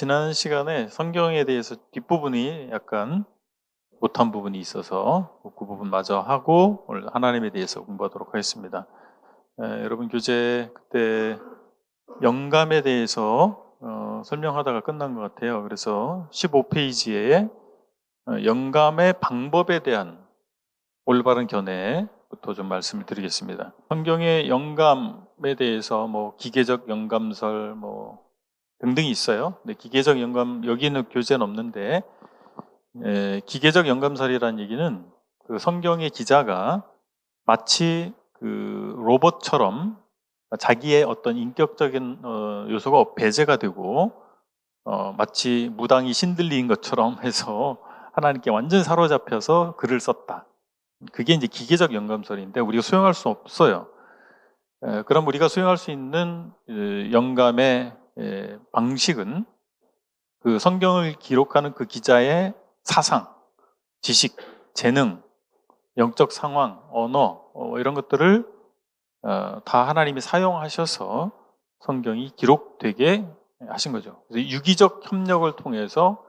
지난 시간에 성경에 대해서 뒷부분이 약간 못한 부분이 있어서 그 부분 마저 하고 오늘 하나님에 대해서 공부하도록 하겠습니다. 여러분 교재 그때 영감에 대해서 설명하다가 끝난 것 같아요. 그래서 15페이지에 영감의 방법에 대한 올바른 견해부터 좀 말씀을 드리겠습니다. 성경의 영감에 대해서 뭐 기계적 영감설 등등이 있어요. 근데 기계적 영감, 여기는 교재는 없는데, 기계적 영감설이라는 얘기는 그 성경의 기자가 마치 그 로봇처럼 자기의 어떤 인격적인 요소가 배제가 되고, 마치 무당이 신들린 것처럼 해서 하나님께 완전 사로잡혀서 글을 썼다. 그게 이제 기계적 영감설인데 우리가 수용할 수 없어요. 그럼 우리가 수용할 수 있는 영감의 방식은 그 성경을 기록하는 그 기자의 사상, 지식, 재능, 영적 상황, 언어 이런 것들을 다 하나님이 사용하셔서 성경이 기록되게 하신 거죠. 그래서 유기적 협력을 통해서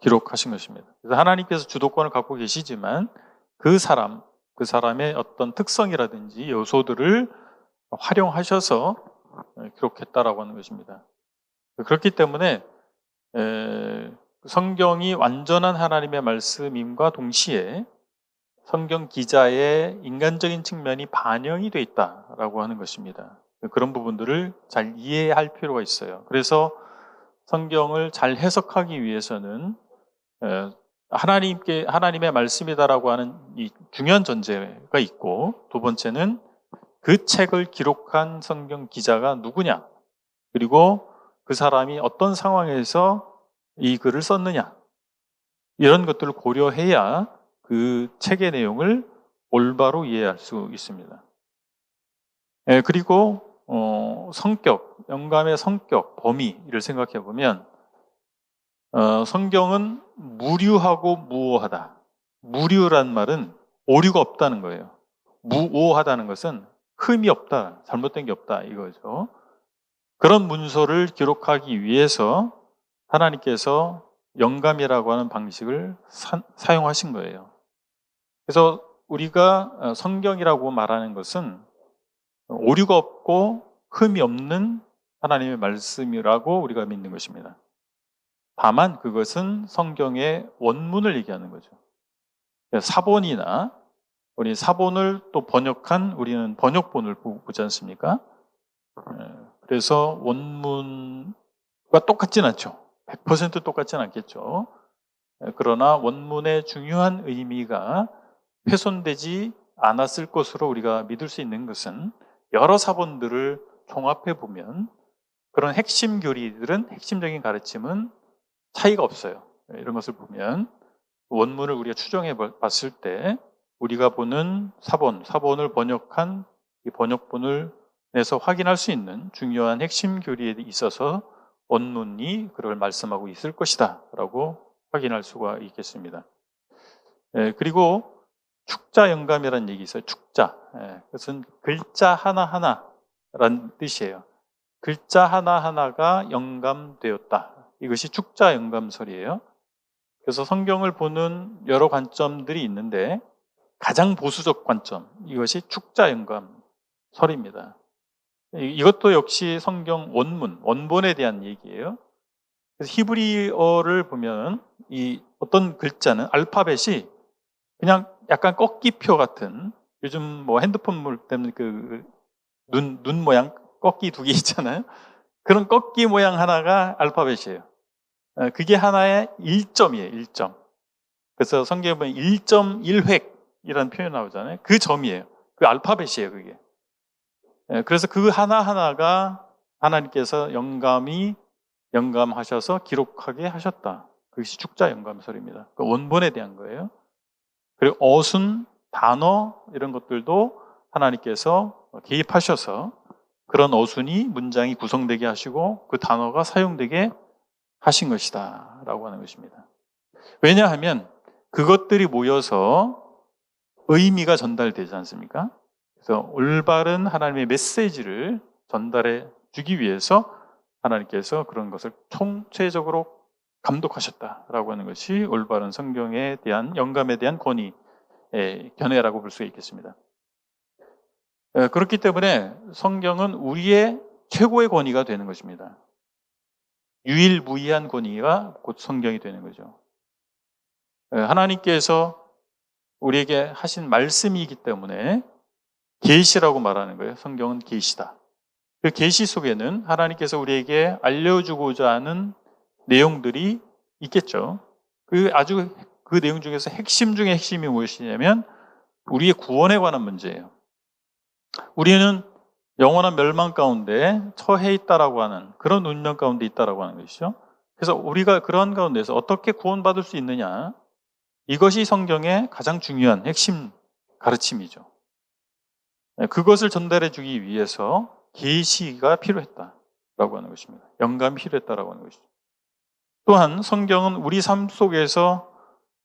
기록하신 것입니다. 그래서 하나님께서 주도권을 갖고 계시지만 그 사람의 어떤 특성이라든지 요소들을 활용하셔서 기록했다라고 하는 것입니다. 그렇기 때문에 성경이 완전한 하나님의 말씀임과 동시에 성경 기자의 인간적인 측면이 반영이 되어 있다라고 하는 것입니다. 그런 부분들을 잘 이해할 필요가 있어요. 그래서 성경을 잘 해석하기 위해서는 하나님의 말씀이다라고 하는 이 중요한 전제가 있고, 두 번째는 그 책을 기록한 성경 기자가 누구냐, 그리고 그 사람이 어떤 상황에서 이 글을 썼느냐, 이런 것들을 고려해야 그 책의 내용을 올바로 이해할 수 있습니다. 그리고 성격, 영감의 성격, 범위를 생각해 보면 성경은 무류하고 무오하다. 무류란 말은 오류가 없다는 거예요. 무오하다는 것은 흠이 없다, 잘못된 게 없다 이거죠. 그런 문서를 기록하기 위해서 하나님께서 영감이라고 하는 방식을 사용하신 거예요. 그래서 우리가 성경이라고 말하는 것은 오류가 없고 흠이 없는 하나님의 말씀이라고 우리가 믿는 것입니다. 다만 그것은 성경의 원문을 얘기하는 거죠. 사본이나 우리 사본을 또 번역한 우리는 번역본을 보지 않습니까? 그래서 원문과 똑같진 않죠. 100% 똑같진 않겠죠. 그러나 원문의 중요한 의미가 훼손되지 않았을 것으로 우리가 믿을 수 있는 것은 여러 사본들을 종합해 보면 그런 핵심 교리들은, 핵심적인 가르침은 차이가 없어요. 이런 것을 보면 원문을 우리가 추정해 봤을 때 우리가 보는 사본을 번역한 이 번역본을 내서 확인할 수 있는 중요한 핵심 교리에 있어서 원문이 그걸 말씀하고 있을 것이다 라고 확인할 수가 있겠습니다. 그리고 축자 영감이라는 얘기 있어요. 축자. 그것은 글자 하나하나라는 뜻이에요. 글자 하나하나가 영감되었다. 이것이 축자 영감설이에요. 그래서 성경을 보는 여러 관점들이 있는데 가장 보수적 관점, 이것이 축자 영감설입니다. 이것도 역시 성경 원본에 대한 얘기예요. 그래서 히브리어를 보면 이 어떤 글자는 알파벳이 그냥 약간 꺾기표 같은, 요즘 뭐 핸드폰 때문에 그 눈 모양 꺾기 두 개 있잖아요. 그런 꺾기 모양 하나가 알파벳이에요. 그게 하나의 1점이에요, 1점. 그래서 성경에 보면 1.1획이라는 표현 나오잖아요. 그 점이에요. 그 알파벳이에요, 그게. 그래서 그 하나하나가 하나님께서 영감하셔서 기록하게 하셨다. 그것이 축자 영감설입니다. 그 원본에 대한 거예요. 그리고 어순, 단어 이런 것들도 하나님께서 개입하셔서 그런 어순이 문장이 구성되게 하시고 그 단어가 사용되게 하신 것이다 라고 하는 것입니다. 왜냐하면 그것들이 모여서 의미가 전달되지 않습니까? 그래서 올바른 하나님의 메시지를 전달해 주기 위해서 하나님께서 그런 것을 총체적으로 감독하셨다라고 하는 것이 올바른 성경에 대한 영감에 대한 권위의 견해라고 볼 수 있겠습니다. 그렇기 때문에 성경은 우리의 최고의 권위가 되는 것입니다. 유일무이한 권위가 곧 성경이 되는 거죠. 하나님께서 우리에게 하신 말씀이기 때문에 계시라고 말하는 거예요. 성경은 계시다. 그 계시 속에는 하나님께서 우리에게 알려주고자 하는 내용들이 있겠죠. 그 내용 중에서 핵심 중에 핵심이 무엇이냐면 우리의 구원에 관한 문제예요. 우리는 영원한 멸망 가운데 처해 있다라고 하는 그런 운명 가운데 있다라고 하는 것이죠. 그래서 우리가 그런 가운데서 어떻게 구원받을 수 있느냐, 이것이 성경의 가장 중요한 핵심 가르침이죠. 그것을 전달해 주기 위해서 계시가 필요했다라고 하는 것입니다. 영감이 필요했다라고 하는 것이죠. 또한 성경은 우리 삶 속에서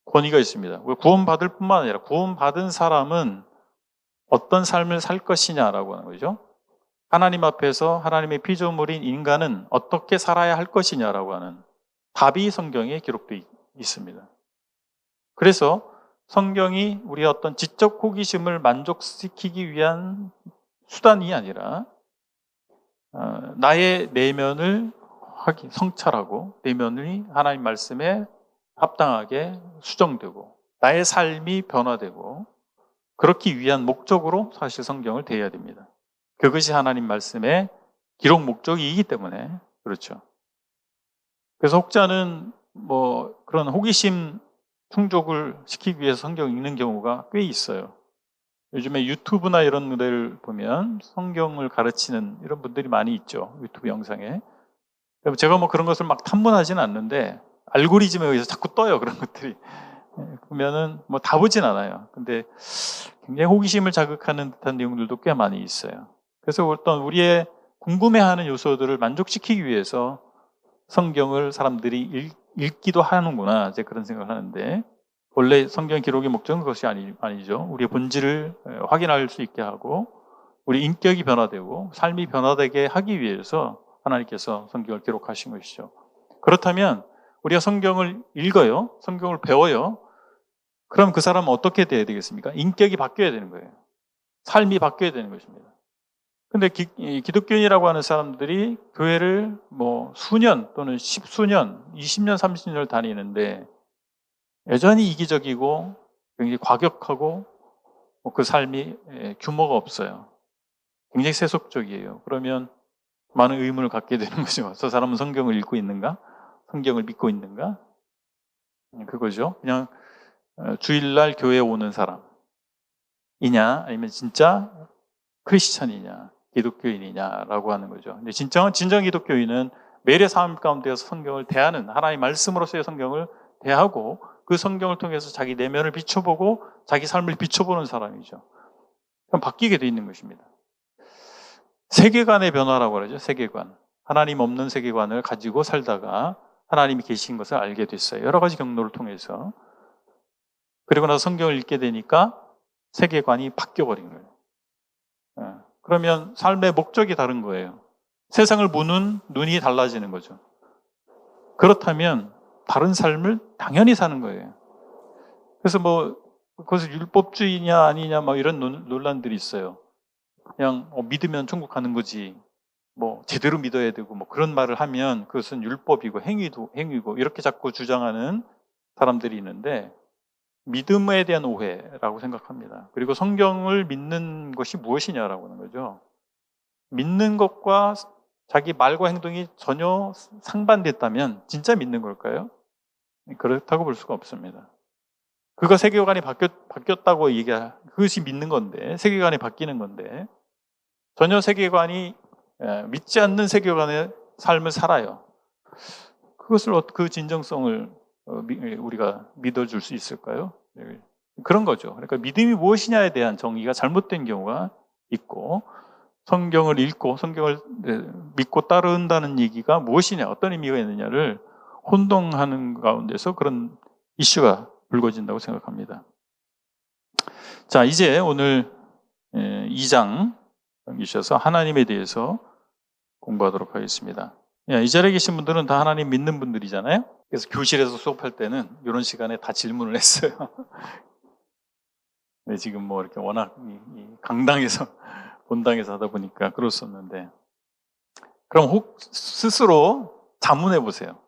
권위가 있습니다. 구원받을 뿐만 아니라 구원받은 사람은 어떤 삶을 살 것이냐라고 하는 거죠. 하나님 앞에서 하나님의 피조물인 인간은 어떻게 살아야 할 것이냐라고 하는 답이 성경에 기록되어 있습니다. 그래서 성경이 우리의 어떤 지적 호기심을 만족시키기 위한 수단이 아니라 나의 내면을 성찰하고 내면이 하나님 말씀에 합당하게 수정되고 나의 삶이 변화되고 그렇기 위한 목적으로 사실 성경을 대해야 됩니다. 그것이 하나님 말씀의 기록 목적이기 때문에 그렇죠. 그래서 혹자는 그런 호기심 충족을 시키기 위해서 성경 읽는 경우가 꽤 있어요. 요즘에 유튜브나 이런 데를 보면 성경을 가르치는 이런 분들이 많이 있죠. 유튜브 영상에. 제가 그런 것을 막 탐문하지는 않는데 알고리즘에 의해서 자꾸 떠요. 그런 것들이. 보면은 다 보진 않아요. 근데 굉장히 호기심을 자극하는 듯한 내용들도 꽤 많이 있어요. 그래서 어떤 우리의 궁금해하는 요소들을 만족시키기 위해서 성경을 사람들이 읽기도 하는구나, 이제 그런 생각을 하는데, 원래 성경 기록의 목적은 그것이 아니죠. 우리의 본질을 확인할 수 있게 하고 우리 인격이 변화되고 삶이 변화되게 하기 위해서 하나님께서 성경을 기록하신 것이죠. 그렇다면 우리가 성경을 읽어요. 성경을 배워요. 그럼 그 사람은 어떻게 돼야 되겠습니까? 인격이 바뀌어야 되는 거예요. 삶이 바뀌어야 되는 것입니다. 근데 기독교인이라고 하는 사람들이 교회를 수년 또는 십수년, 20년, 30년을 다니는데 여전히 이기적이고 굉장히 과격하고 그 삶이 규모가 없어요. 굉장히 세속적이에요. 그러면 많은 의문을 갖게 되는 거죠. 저 사람은 성경을 읽고 있는가? 성경을 믿고 있는가? 그거죠. 그냥 주일날 교회에 오는 사람이냐, 아니면 진짜 크리스찬이냐, 기독교인이냐라고 하는 거죠. 근데 진정 기독교인은 매일의 삶 가운데서 성경을 대하는, 하나님의 말씀으로서의 성경을 대하고 그 성경을 통해서 자기 내면을 비춰보고 자기 삶을 비춰보는 사람이죠. 그럼 바뀌게 돼 있는 것입니다. 세계관의 변화라고 그러죠. 세계관. 하나님 없는 세계관을 가지고 살다가 하나님이 계신 것을 알게 됐어요. 여러 가지 경로를 통해서. 그리고 나서 성경을 읽게 되니까 세계관이 바뀌어버린 거예요. 그러면 삶의 목적이 다른 거예요. 세상을 보는 눈이 달라지는 거죠. 그렇다면 다른 삶을 당연히 사는 거예요. 그래서 그것을 율법주의냐 아니냐 이런 논란들이 있어요. 그냥 믿으면 천국 가는 거지. 제대로 믿어야 되고 그런 말을 하면 그것은 율법이고 행위고 이렇게 자꾸 주장하는 사람들이 있는데 믿음에 대한 오해라고 생각합니다. 그리고 성경을 믿는 것이 무엇이냐라고 하는 거죠. 믿는 것과 자기 말과 행동이 전혀 상반됐다면 진짜 믿는 걸까요? 그렇다고 볼 수가 없습니다. 그가 세계관이 바뀌었다고 그것이 믿는 건데, 세계관이 바뀌는 건데, 전혀 세계관이 믿지 않는 세계관의 삶을 살아요. 그 진정성을 우리가 믿어줄 수 있을까요? 그런 거죠. 그러니까 믿음이 무엇이냐에 대한 정의가 잘못된 경우가 있고, 성경을 읽고 성경을 믿고 따른다는 얘기가 무엇이냐, 어떤 의미가 있느냐를 혼동하는 가운데서 그런 이슈가 불거진다고 생각합니다. 자, 이제 오늘 2장 넘기셔서 하나님에 대해서 공부하도록 하겠습니다. 이 자리에 계신 분들은 다 하나님 믿는 분들이잖아요. 그래서 교실에서 수업할 때는 이런 시간에 다 질문을 했어요. 네, 지금 뭐 이렇게 워낙 이 강당에서 본당에서 하다 보니까 그렇었는데, 그럼 혹 스스로 자문해 보세요.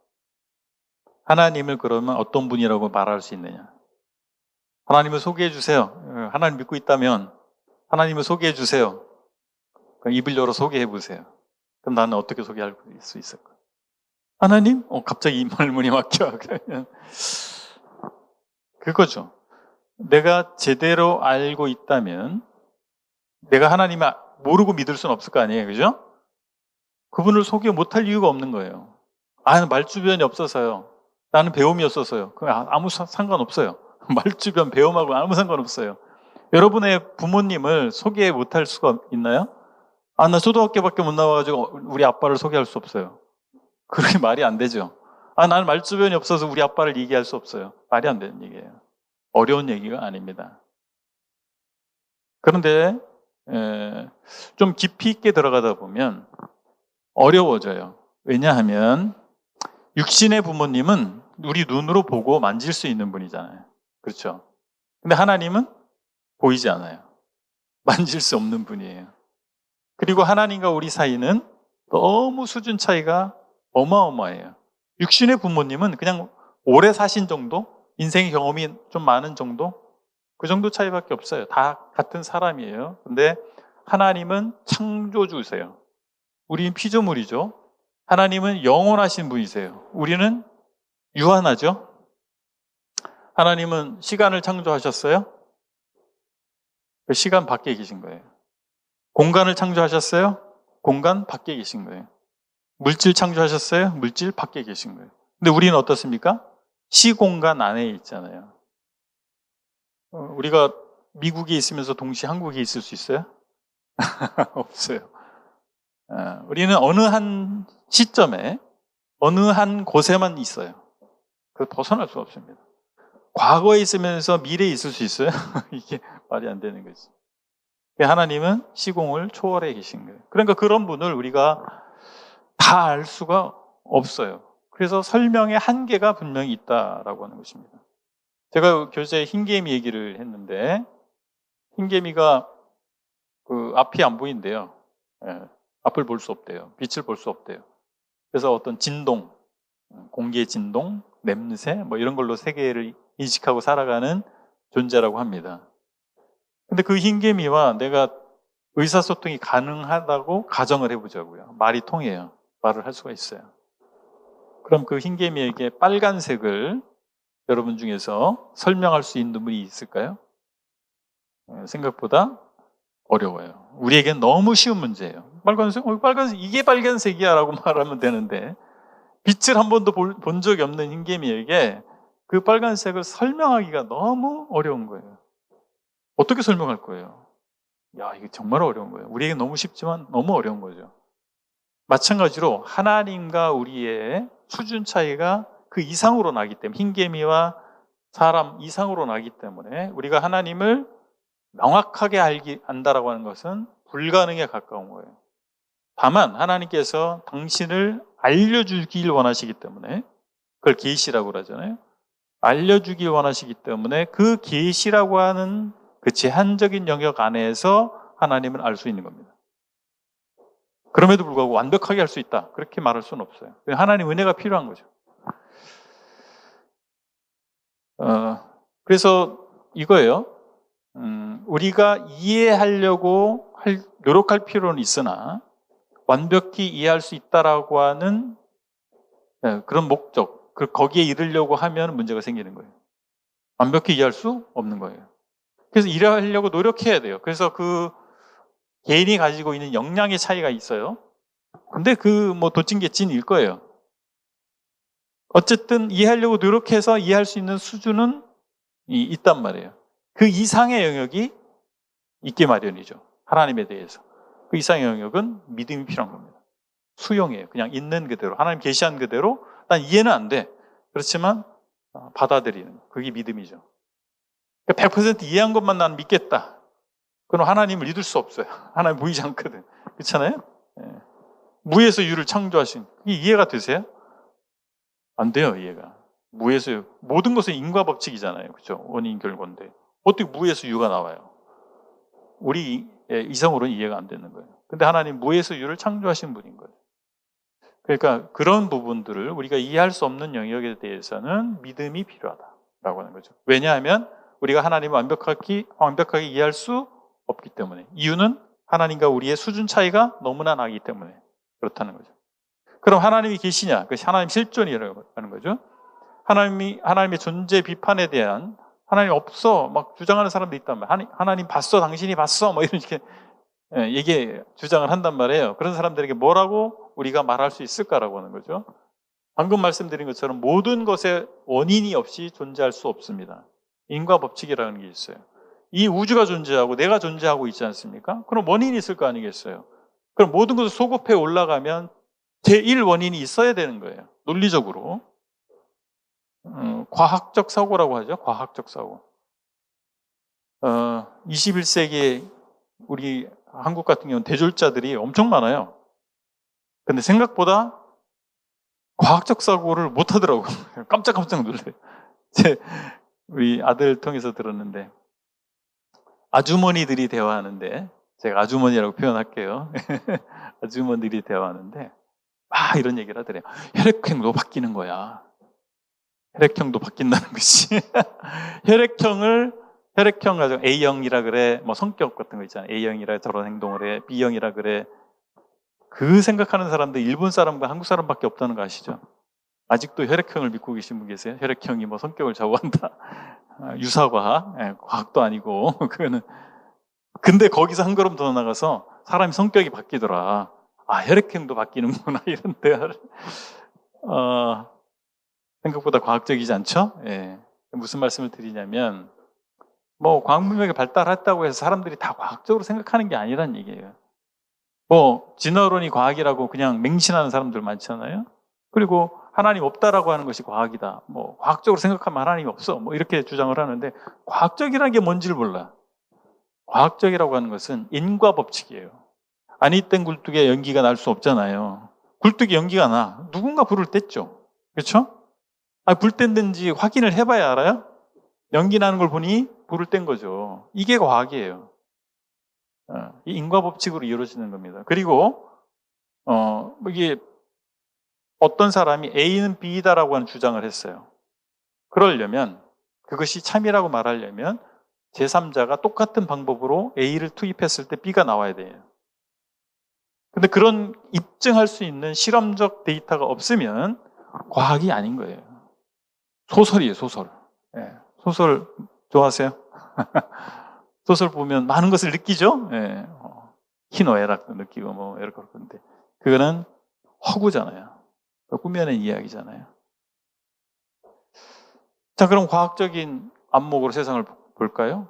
하나님을 그러면 어떤 분이라고 말할 수 있느냐? 하나님을 소개해 주세요. 하나님 믿고 있다면 하나님을 소개해 주세요. 입을 열어 소개해 보세요. 그럼 나는 어떻게 소개할 수 있을까? 하나님? 갑자기 이 말문이 막혀. 그러면 그거죠. 내가 제대로 알고 있다면 내가 하나님을 모르고 믿을 수는 없을 거 아니에요. 그죠? 그분을 소개 못할 이유가 없는 거예요. 말주변이 없어서요. 나는 배움이 없어서요. 그럼 아무 상관없어요. 말주변 배움하고 아무 상관없어요. 여러분의 부모님을 소개 못할 수가 있나요? 나 초등학교밖에 못 나와가지고 우리 아빠를 소개할 수 없어요. 그렇게 말이 안 되죠. 나는 말주변이 없어서 우리 아빠를 얘기할 수 없어요. 말이 안 되는 얘기예요. 어려운 얘기가 아닙니다. 그런데 좀 깊이 있게 들어가다 보면 어려워져요. 왜냐하면 육신의 부모님은 우리 눈으로 보고 만질 수 있는 분이잖아요. 그렇죠? 근데 하나님은 보이지 않아요. 만질 수 없는 분이에요. 그리고 하나님과 우리 사이는 너무 수준 차이가 어마어마해요. 육신의 부모님은 그냥 오래 사신 정도? 인생 경험이 좀 많은 정도? 그 정도 차이밖에 없어요. 다 같은 사람이에요. 근데 하나님은 창조주세요. 우리는 피조물이죠. 하나님은 영원하신 분이세요. 우리는 유한하죠. 하나님은 시간을 창조하셨어요. 시간 밖에 계신 거예요. 공간을 창조하셨어요. 공간 밖에 계신 거예요. 물질 창조하셨어요. 물질 밖에 계신 거예요. 근데 우리는 어떻습니까? 시공간 안에 있잖아요. 우리가 미국에 있으면서 동시에 한국에 있을 수 있어요? 없어요. 우리는 어느 한 시점에 어느 한 곳에만 있어요. 그 벗어날 수 없습니다. 과거에 있으면서 미래에 있을 수 있어요? 이게 말이 안 되는 거지. 하나님은 시공을 초월해 계신 거예요. 그러니까 그런 분을 우리가 다 알 수가 없어요. 그래서 설명의 한계가 분명히 있다라고 하는 것입니다. 제가 교재에 흰개미 얘기를 했는데, 흰개미가 그 앞이 안 보인대요. 앞을 볼 수 없대요. 빛을 볼 수 없대요. 그래서 어떤 진동, 공기의 진동, 냄새, 뭐 이런 걸로 세계를 인식하고 살아가는 존재라고 합니다. 근데 그 흰개미와 내가 의사소통이 가능하다고 가정을 해보자고요. 말이 통해요. 말을 할 수가 있어요. 그럼 그 흰개미에게 빨간색을 여러분 중에서 설명할 수 있는 분이 있을까요? 생각보다 어려워요. 우리에겐 너무 쉬운 문제예요. 빨간색, 빨간색, 이게 빨간색이야 라고 말하면 되는데, 빛을 한 번도 본 적이 없는 흰개미에게 그 빨간색을 설명하기가 너무 어려운 거예요. 어떻게 설명할 거예요? 이게 정말 어려운 거예요. 우리에게 너무 쉽지만 너무 어려운 거죠. 마찬가지로 하나님과 우리의 수준 차이가 그 이상으로 나기 때문에, 흰개미와 사람 이상으로 나기 때문에 우리가 하나님을 명확하게 안다라고 하는 것은 불가능에 가까운 거예요. 다만 하나님께서 당신을 알려주길 원하시기 때문에, 그걸 계시라고 그러잖아요. 알려주길 원하시기 때문에 그 계시라고 하는 그 제한적인 영역 안에서 하나님을 알 수 있는 겁니다. 그럼에도 불구하고 완벽하게 할 수 있다, 그렇게 말할 수는 없어요. 하나님 은혜가 필요한 거죠. 그래서 이거예요. 우리가 이해하려고 노력할 필요는 있으나 완벽히 이해할 수 있다라고 하는 그런 목적, 거기에 이르려고 하면 문제가 생기는 거예요. 완벽히 이해할 수 없는 거예요. 그래서 이해하려고 노력해야 돼요. 그래서 그 개인이 가지고 있는 역량의 차이가 있어요. 근데 도찐개찐일 거예요. 어쨌든 이해하려고 노력해서 이해할 수 있는 수준은 있단 말이에요. 그 이상의 영역이 있기 마련이죠. 하나님에 대해서. 그 이상의 영역은 믿음이 필요한 겁니다. 수용이에요. 그냥 있는 그대로. 하나님 계시한 그대로. 난 이해는 안 돼. 그렇지만 받아들이는, 그게 믿음이죠. 100% 이해한 것만 난 믿겠다. 그럼 하나님을 믿을 수 없어요. 하나님 보이지 않거든. 그렇잖아요? 무에서 유를 창조하신, 이게 이해가 되세요? 안 돼요, 이해가. 무에서 유. 모든 것은 인과 법칙이잖아요. 그렇죠? 원인 결과인데. 어떻게 무에서 유가 나와요? 우리 이성으로는 이해가 안 되는 거예요. 근데 하나님 무에서 유를 창조하신 분인 거예요. 그러니까 그런 부분들을 우리가 이해할 수 없는 영역에 대해서는 믿음이 필요하다라고 하는 거죠. 왜냐하면 우리가 하나님을 완벽하게 이해할 수 없기 때문에. 이유는 하나님과 우리의 수준 차이가 너무나 나기 때문에 그렇다는 거죠. 그럼 하나님이 계시냐? 그것이 하나님 실존이라고 하는 거죠. 하나님의 존재 비판에 대한, 하나님 없어 막 주장하는 사람도 있단 말이에요. 하나님 봤어, 당신이 봤어, 뭐 이렇게 주장을 한단 말이에요. 그런 사람들에게 뭐라고 우리가 말할 수 있을까라고 하는 거죠. 방금 말씀드린 것처럼 모든 것에 원인이 없이 존재할 수 없습니다. 인과 법칙이라는 게 있어요. 이 우주가 존재하고 내가 존재하고 있지 않습니까? 그럼 원인이 있을 거 아니겠어요? 그럼 모든 것을 소급해 올라가면 제1원인이 있어야 되는 거예요. 논리적으로. 과학적 사고라고 하죠. 과학적 사고. 21세기에 우리 한국 같은 경우는 대졸자들이 엄청 많아요. 근데 생각보다 과학적 사고를 못 하더라고요. 깜짝깜짝 놀라요. 우리 아들 통해서 들었는데, 아주머니들이 대화하는데, 제가 아주머니라고 표현할게요. 아주머니들이 대화하는데, 이런 얘기를 하더래요. 혈액형도 바뀌는 거야. 혈액형도 바뀐다는 것이. 혈액형 가지고 A형이라 그래, 뭐 성격 같은 거 있잖아요. A형이라 저런 행동을 해, B형이라 그래. 그 생각하는 사람들 일본 사람과 한국 사람밖에 없다는 거 아시죠? 아직도 혈액형을 믿고 계신 분 계세요? 혈액형이 뭐 성격을 좌우한다. 유사과학, 과학도 아니고 그거는. 근데 거기서 한 걸음 더 나가서 사람이 성격이 바뀌더라. 혈액형도 바뀌는구나 이런 대화를. 생각보다 과학적이지 않죠? 예. 무슨 말씀을 드리냐면, 뭐 과학 문명이 발달했다고 해서 사람들이 다 과학적으로 생각하는 게 아니란 얘기예요. 뭐 진화론이 과학이라고 그냥 맹신하는 사람들 많잖아요. 그리고 하나님 없다라고 하는 것이 과학이다. 뭐 과학적으로 생각하면 하나님이 없어. 뭐 이렇게 주장을 하는데, 과학적이라는 게 뭔지를 몰라. 과학적이라고 하는 것은 인과 법칙이에요. 아니 땐 굴뚝에 연기가 날 수 없잖아요. 굴뚝에 연기가 나. 누군가 불을 뗐죠. 그렇죠? 불 뗐는지 확인을 해봐야 알아요? 연기 나는 걸 보니 불을 뗀 거죠. 이게 과학이에요. 이 인과 법칙으로 이루어지는 겁니다. 그리고 이게 어떤 사람이 A는 B다라고 하는 주장을 했어요. 그러려면, 그것이 참이라고 말하려면 제3자가 똑같은 방법으로 A를 투입했을 때 B가 나와야 돼요. 근데 그런 입증할 수 있는 실험적 데이터가 없으면 과학이 아닌 거예요. 소설이에요, 소설. 네. 소설 좋아하세요? 소설 보면 많은 것을 느끼죠? 네. 희노애락도 느끼고 뭐 이렇게 그런데 그거는 허구잖아요. 꾸며낸 이야기잖아요. 자, 그럼 과학적인 안목으로 세상을 볼까요?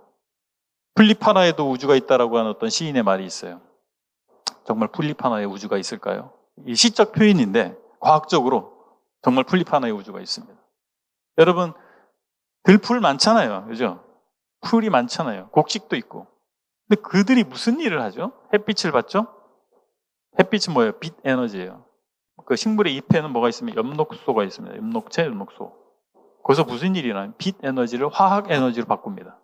풀잎 하나에도 우주가 있다라고 하는 어떤 시인의 말이 있어요. 정말 풀잎 하나에 우주가 있을까요? 이 시적 표현인데 과학적으로 정말 풀잎 하나에 우주가 있습니다. 여러분, 들풀 많잖아요. 그죠? 풀이 많잖아요. 곡식도 있고. 근데 그들이 무슨 일을 하죠? 햇빛을 받죠? 햇빛은 뭐예요? 빛 에너지예요. 그 식물의 잎에는 뭐가 있으면 엽록소가 있습니다. 엽록체, 엽록소. 거기서 무슨 일이 일어나요? 빛 에너지를 화학 에너지로 바꿉니다.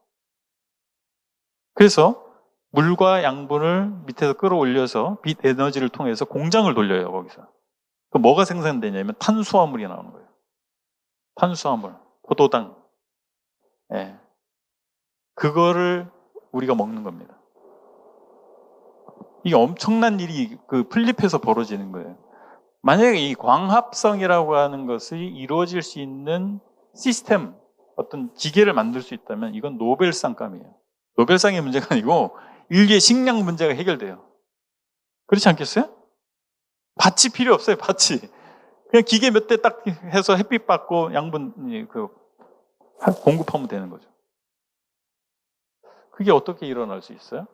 그래서 물과 양분을 밑에서 끌어올려서 빛 에너지를 통해서 공장을 돌려요, 거기서. 그 뭐가 생산되냐면 탄수화물이 나오는 거예요. 탄수화물, 포도당. 예. 그거를 우리가 먹는 겁니다. 이게 엄청난 일이 그 풀잎에서 벌어지는 거예요. 만약에 이 광합성이라고 하는 것이 이루어질 수 있는 시스템, 어떤 기계를 만들 수 있다면 이건 노벨상감이에요. 노벨상의 문제가 아니고 인류의 식량 문제가 해결돼요. 그렇지 않겠어요? 밭이 필요 없어요, 밭이. 그냥 기계 몇 대 딱 해서 햇빛 받고 양분 공급하면 되는 거죠. 그게 어떻게 일어날 수 있어요?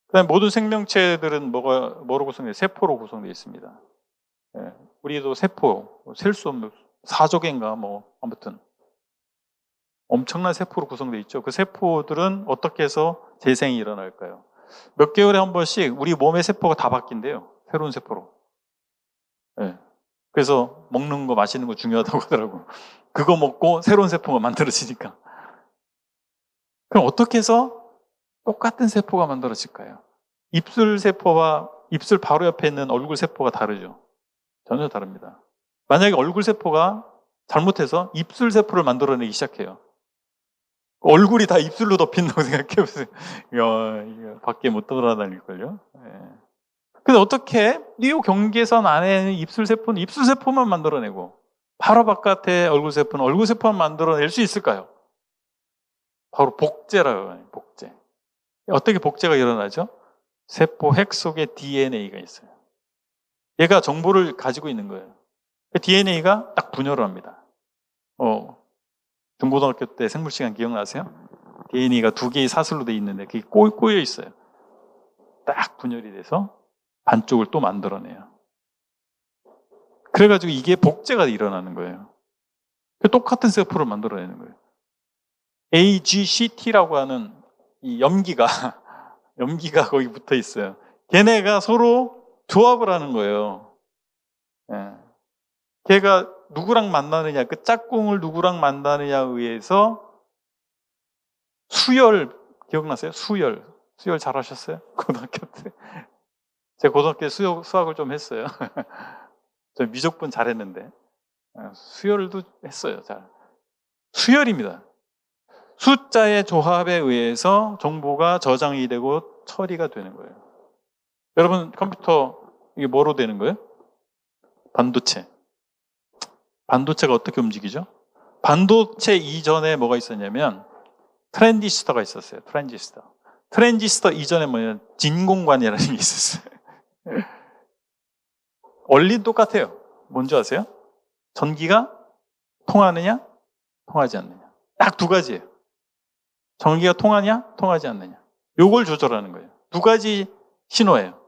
그다음에 모든 생명체들은 뭐로 구성돼요? 세포로 구성되어 있습니다. 예, 우리도 세포, 셀 수 없는 4조 개인가 아무튼 엄청난 세포로 구성되어 있죠. 그 세포들은 어떻게 해서 재생이 일어날까요? 몇 개월에 한 번씩 우리 몸의 세포가 다 바뀐대요. 새로운 세포로. 예. 그래서 먹는 거, 마시는 거 중요하다고 하더라고. 그거 먹고 새로운 세포가 만들어지니까. 그럼 어떻게 해서 똑같은 세포가 만들어질까요? 입술 세포와 입술 바로 옆에 있는 얼굴 세포가 다르죠. 전혀 다릅니다. 만약에 얼굴 세포가 잘못해서 입술 세포를 만들어내기 시작해요. 얼굴이 다 입술로 덮인다고 생각해보세요. 이거 밖에 못 돌아다닐걸요. 예. 근데 어떻게 이 경계선 안에 입술 세포는 입술 세포만 만들어내고 바로 바깥에 얼굴 세포는 얼굴 세포만 만들어낼 수 있을까요? 바로 복제라고 해요. 복제. 어떻게 복제가 일어나죠? 세포 핵 속에 DNA가 있어요. 얘가 정보를 가지고 있는 거예요. DNA가 딱 분열을 합니다. 중고등학교 때 생물 시간 기억나세요? DNA가 두 개의 사슬로 돼 있는데 그게 꼬여 있어요. 딱 분열이 돼서 반쪽을 또 만들어내요. 그래가지고 이게 복제가 일어나는 거예요. 똑같은 세포를 만들어내는 거예요. AGCT라고 하는 이 염기가 거기 붙어 있어요. 걔네가 서로 조합을 하는 거예요. 예. 걔가 누구랑 만나느냐, 그 짝꿍을 누구랑 만나느냐에 의해서 수열, 기억나세요? 수열 잘하셨어요? 고등학교 때. 제가 고등학교 때 수학을 좀 했어요. 저 미적분 잘했는데. 수열도 했어요. 잘. 수열입니다. 숫자의 조합에 의해서 정보가 저장이 되고 처리가 되는 거예요. 여러분 컴퓨터 이게 뭐로 되는 거예요? 반도체가 어떻게 움직이죠? 반도체 이전에 뭐가 있었냐면 트랜지스터가 있었어요. 트랜지스터 이전에 뭐냐면 진공관이라는 게 있었어요. 원리는 똑같아요. 뭔지 아세요? 전기가 통하느냐, 통하지 않느냐. 딱 두 가지예요. 전기가 통하냐, 통하지 않느냐. 요걸 조절하는 거예요. 두 가지 신호예요.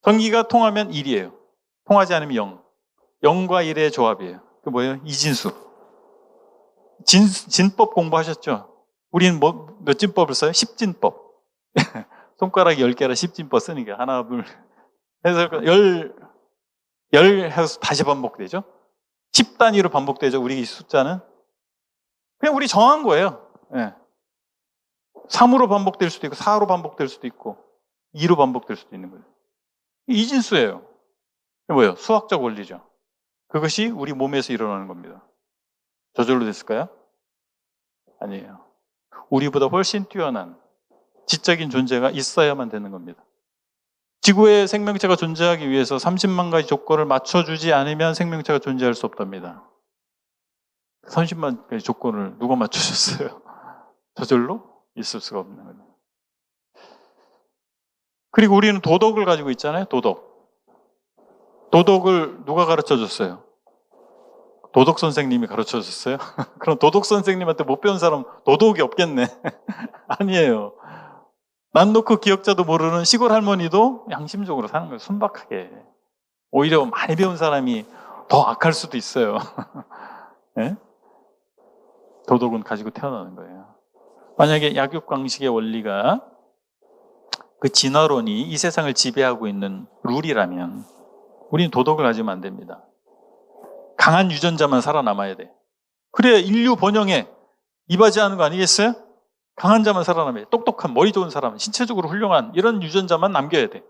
전기가 통하면 1이에요. 통하지 않으면 0. 0과 1의 조합이에요. 그 뭐예요? 이진수. 진법 공부하셨죠? 우리는 몇 진법을 써요? 10진법. 손가락이 10개라 10진법 쓰니까 하나, 둘 해서 10 해서 다시 반복되죠? 10단위로 반복되죠? 우리 이 숫자는? 그냥 우리 정한 거예요. 네. 3으로 반복될 수도 있고 4로 반복될 수도 있고 2로 반복될 수도 있는 거예요. 이진수예요. 뭐예요? 수학적 원리죠. 그것이 우리 몸에서 일어나는 겁니다. 저절로 됐을까요? 아니에요. 우리보다 훨씬 뛰어난 지적인 존재가 있어야만 되는 겁니다. 지구에 생명체가 존재하기 위해서 30만 가지 조건을 맞춰주지 않으면 생명체가 존재할 수 없답니다. 30만 가지 조건을 누가 맞춰줬어요? 저절로 있을 수가 없는 거예요. 그리고 우리는 도덕을 가지고 있잖아요. 도덕을 누가 가르쳐줬어요? 도덕 선생님이 가르쳐줬어요? 그럼 도덕 선생님한테 못 배운 사람 도덕이 없겠네. 아니에요. 난 놓고 기억자도 모르는 시골 할머니도 양심적으로 사는 거예요. 순박하게. 오히려 많이 배운 사람이 더 악할 수도 있어요. 네? 도덕은 가지고 태어나는 거예요. 만약에 약육강식의 원리가 그 진화론이 이 세상을 지배하고 있는 룰이라면 우리는 도덕을 가지면 안 됩니다. 강한 유전자만 살아남아야 돼. 그래야 인류 번영에 이바지하는 거 아니겠어요? 강한 자만 살아남아야 돼. 똑똑한 머리 좋은 사람, 신체적으로 훌륭한 이런 유전자만 남겨야 돼.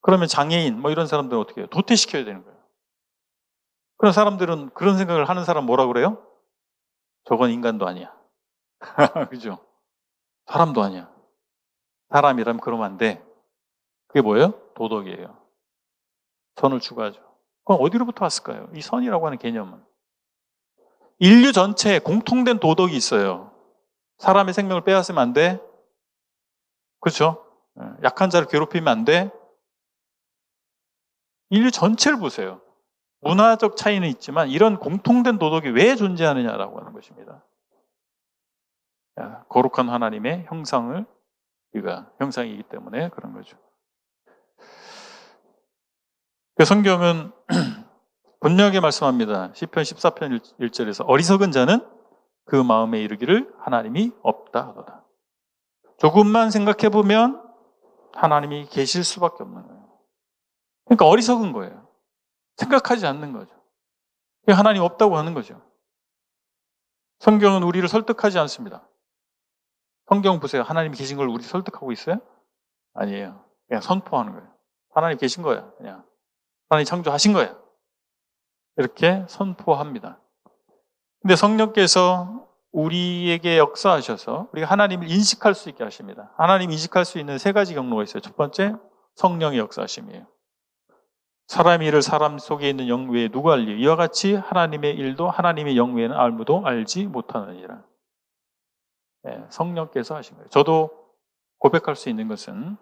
그러면 장애인 뭐 이런 사람들은 어떻게 해요? 도태시켜야 되는 거예요. 그런 사람들은 그런 생각을 하는 사람 뭐라 그래요? 저건 인간도 아니야. 그죠? 사람도 아니야. 사람이라면 그러면 안 돼. 그게 뭐예요? 도덕이에요. 선을 추구하죠. 그럼 어디로부터 왔을까요? 이 선이라고 하는 개념은. 인류 전체에 공통된 도덕이 있어요. 사람의 생명을 빼앗으면 안 돼. 그렇죠? 약한 자를 괴롭히면 안 돼. 인류 전체를 보세요. 문화적 차이는 있지만 이런 공통된 도덕이 왜 존재하느냐라고 하는 것입니다. 거룩한 하나님의 형상을 우리가 형상이기 때문에 그런 거죠. 성경은 분명하게 말씀합니다. 시편 14편 1절에서 어리석은 자는 그 마음에 이르기를 하나님이 없다 하도다. 조금만 생각해 보면 하나님이 계실 수밖에 없는 거예요. 그러니까 어리석은 거예요. 생각하지 않는 거죠. 하나님 없다고 하는 거죠. 성경은 우리를 설득하지 않습니다. 성경 보세요. 하나님 계신 걸 우리 설득하고 있어요? 아니에요. 그냥 선포하는 거예요. 하나님 계신 거야. 그냥 하나님 창조하신 거야. 이렇게 선포합니다. 근데 성령께서 우리에게 역사하셔서 우리가 하나님을 인식할 수 있게 하십니다. 하나님 인식할 수 있는 세 가지 경로가 있어요. 첫 번째, 성령의 역사하심이에요. 사람의 일을 사람 속에 있는 영 외에 누가 알리요? 이와 같이 하나님의 일도 하나님의 영 외에는 아무도 알지 못하느니라. 네, 성령께서 하신 거예요. 저도 고백할 수 있는 것은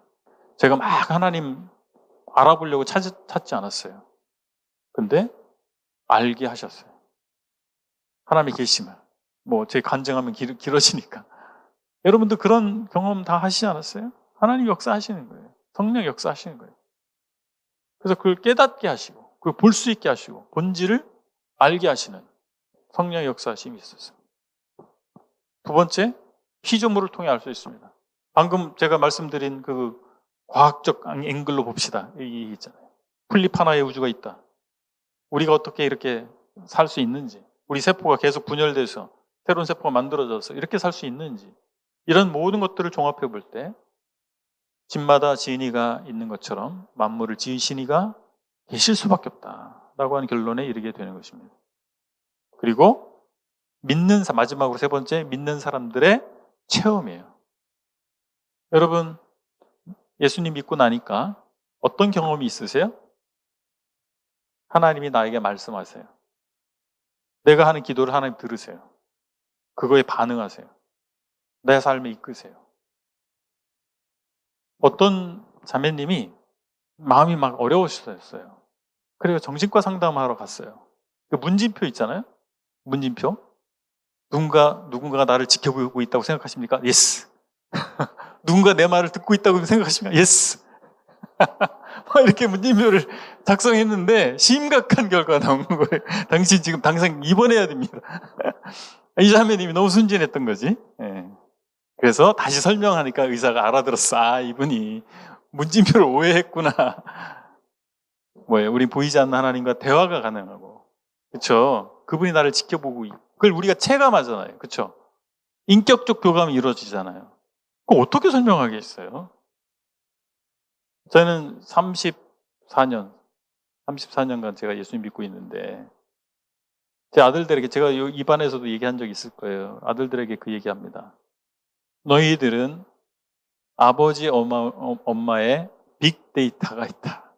제가 막 하나님 알아보려고 찾지 않았어요. 근데 알게 하셨어요. 하나님이 계시면. 제 간증하면 길어지니까. 여러분도 그런 경험 다 하시지 않았어요? 하나님 역사하시는 거예요. 성령 역사하시는 거예요. 그래서 그걸 깨닫게 하시고, 그걸 볼 수 있게 하시고, 본질을 알게 하시는 성령의 역사하심이 있었어요. 두 번째, 피조물을 통해 알 수 있습니다. 방금 제가 말씀드린 그 과학적 앵글로 봅시다. 이 있잖아요. 플립 하나의 우주가 있다. 우리가 어떻게 이렇게 살 수 있는지, 우리 세포가 계속 분열돼서 새로운 세포가 만들어져서 이렇게 살 수 있는지, 이런 모든 것들을 종합해 볼 때 집마다 지은이가 있는 것처럼 만물을 지으신 이가 계실 수밖에 없다라고 하는 결론에 이르게 되는 것입니다. 그리고 마지막으로 세 번째, 믿는 사람들의 체험이에요. 여러분, 예수님 믿고 나니까 어떤 경험이 있으세요? 하나님이 나에게 말씀하세요. 내가 하는 기도를 하나님 들으세요. 그거에 반응하세요. 내 삶에 이끄세요. 어떤 자매님이 마음이 막 어려우셨어요. 그래서 정신과 상담하러 갔어요. 그 문진표 있잖아요. 문진표. 누군가가 나를 지켜보고 있다고 생각하십니까? 예스. 누군가 내 말을 듣고 있다고 생각하십니까? 예스. 이렇게 문진표를 작성했는데 심각한 결과가 나온 거예요. 당신 지금 당장 입원해야 됩니다. 이 자매님이 너무 순진했던 거지. 예. 그래서 다시 설명하니까 의사가 알아들었어. 아, 이분이 문진표를 오해했구나. 우리 보이지 않는 하나님과 대화가 가능하고, 그렇죠? 그분이 나를 지켜보고, 그걸 우리가 체감하잖아요, 그렇죠? 인격적 교감이 이루어지잖아요. 그거 어떻게 설명하겠어요? 저는 34년간 제가 예수님 믿고 있는데, 제 아들들에게, 제가 이 반에서도 얘기한 적 있을 거예요. 아들들에게 그 얘기합니다. 너희들은 아버지, 엄마의 빅데이터가 있다.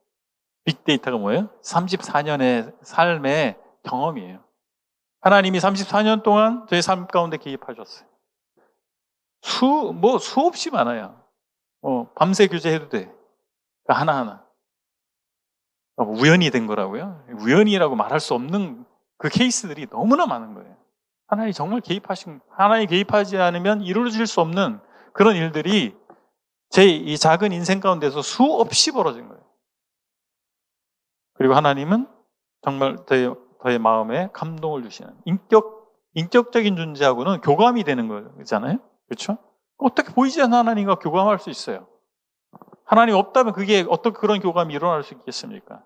빅데이터가 뭐예요? 34년의 삶의 경험이에요. 하나님이 34년 동안 저희 삶 가운데 개입하셨어요. 수없이 많아요. 밤새 교제해도 돼. 하나하나. 우연이 된 거라고요? 우연이라고 말할 수 없는 그 케이스들이 너무나 많은 거예요. 하나님이 정말 하나님이 개입하지 않으면 이루어질 수 없는 그런 일들이 제 이 작은 인생 가운데서 수없이 벌어진 거예요. 그리고 하나님은 정말 저의 마음에 감동을 주시는 인격적인 존재하고는 교감이 되는 거잖아요. 그렇죠? 어떻게 보이지 않는 하나님과 교감할 수 있어요? 하나님 없다면 그게 어떻게 그런 교감이 일어날 수 있겠습니까?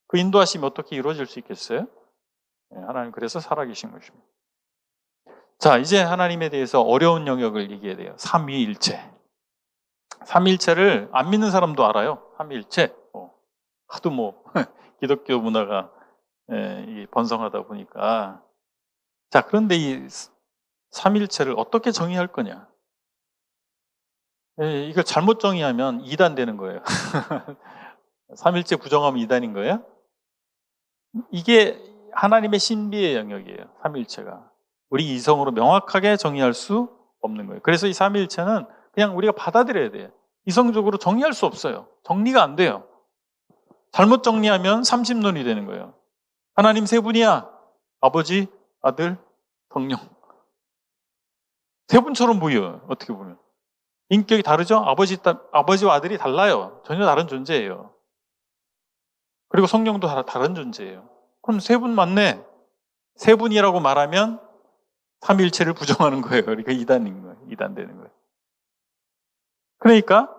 그 인도하심이 어떻게 이루어질 수 있겠어요? 네, 하나님 그래서 살아계신 것입니다. 자, 이제 하나님에 대해서 어려운 영역을 얘기해야 돼요. 삼위일체. 삼위일체를 안 믿는 사람도 알아요. 삼위일체. 하도 기독교 문화가 번성하다 보니까. 자, 그런데 이 삼위일체를 어떻게 정의할 거냐? 이걸 잘못 정의하면 이단 되는 거예요. 삼위일체 부정하면 이단인 거예요? 이게 하나님의 신비의 영역이에요. 삼위일체가. 우리 이성으로 명확하게 정의할 수 없는 거예요. 그래서 이 삼위일체는 그냥 우리가 받아들여야 돼요. 이성적으로 정의할 수 없어요. 정리가 안 돼요. 잘못 정리하면 삼심론이 되는 거예요. 하나님 세 분이야. 아버지, 아들, 성령. 세 분처럼 보여요. 어떻게 보면. 인격이 다르죠? 아버지와 아들이 달라요. 전혀 다른 존재예요. 그리고 성령도 다른 존재예요. 그럼 세 분 맞네. 세 분이라고 말하면 삼위일체를 부정하는 거예요. 그러니까 이단인 거예요. 이단되는 거예요. 그러니까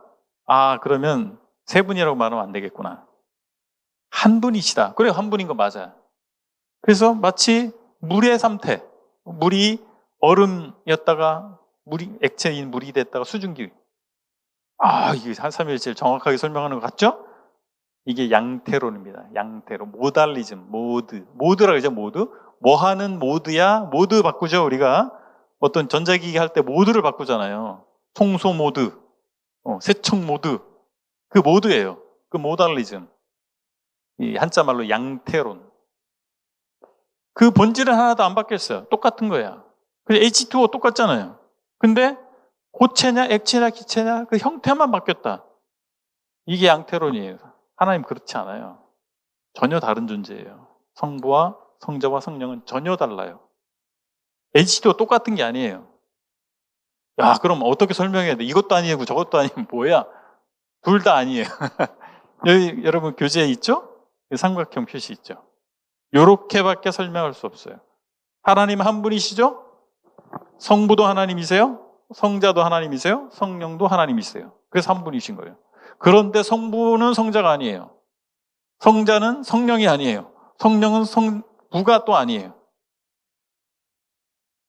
그러면 세 분이라고 말하면 안 되겠구나. 한 분이시다. 그래, 한 분인 거 맞아요. 그래서 마치 물의 상태, 물이 얼음이었다가 물이 액체인 물이 됐다가 수증기. 이게 삼위일체를 정확하게 설명하는 것 같죠? 이게 양태론입니다. 양태론, 모달리즘, 모드라 그러죠, 모드. 뭐 하는 모드야? 모드 바꾸죠, 우리가. 어떤 전자기기 할 때 모드를 바꾸잖아요. 청소 모드, 세척 모드. 그 모드예요. 그 모달리즘. 이 한자말로 양태론. 그 본질은 하나도 안 바뀌었어요. 똑같은 거야. 그래서 H2O 똑같잖아요. 근데 고체냐, 액체냐, 기체냐, 그 형태만 바뀌었다. 이게 양태론이에요. 하나님 그렇지 않아요. 전혀 다른 존재예요. 성부와 성자와 성령은 전혀 달라요. H2O 똑같은 게 아니에요. 야, 그럼 어떻게 설명해야 돼? 이것도 아니고 저것도 아니면 뭐야? 둘 다 아니에요. 여기 여러분 교재에 있죠? 삼각형 표시 있죠? 요렇게밖에 설명할 수 없어요. 하나님 한 분이시죠? 성부도 하나님이세요? 성자도 하나님이세요? 성령도 하나님이세요. 그래서 한 분이신 거예요. 그런데 성부는 성자가 아니에요. 성자는 성령이 아니에요. 성령은 성부가 또 아니에요.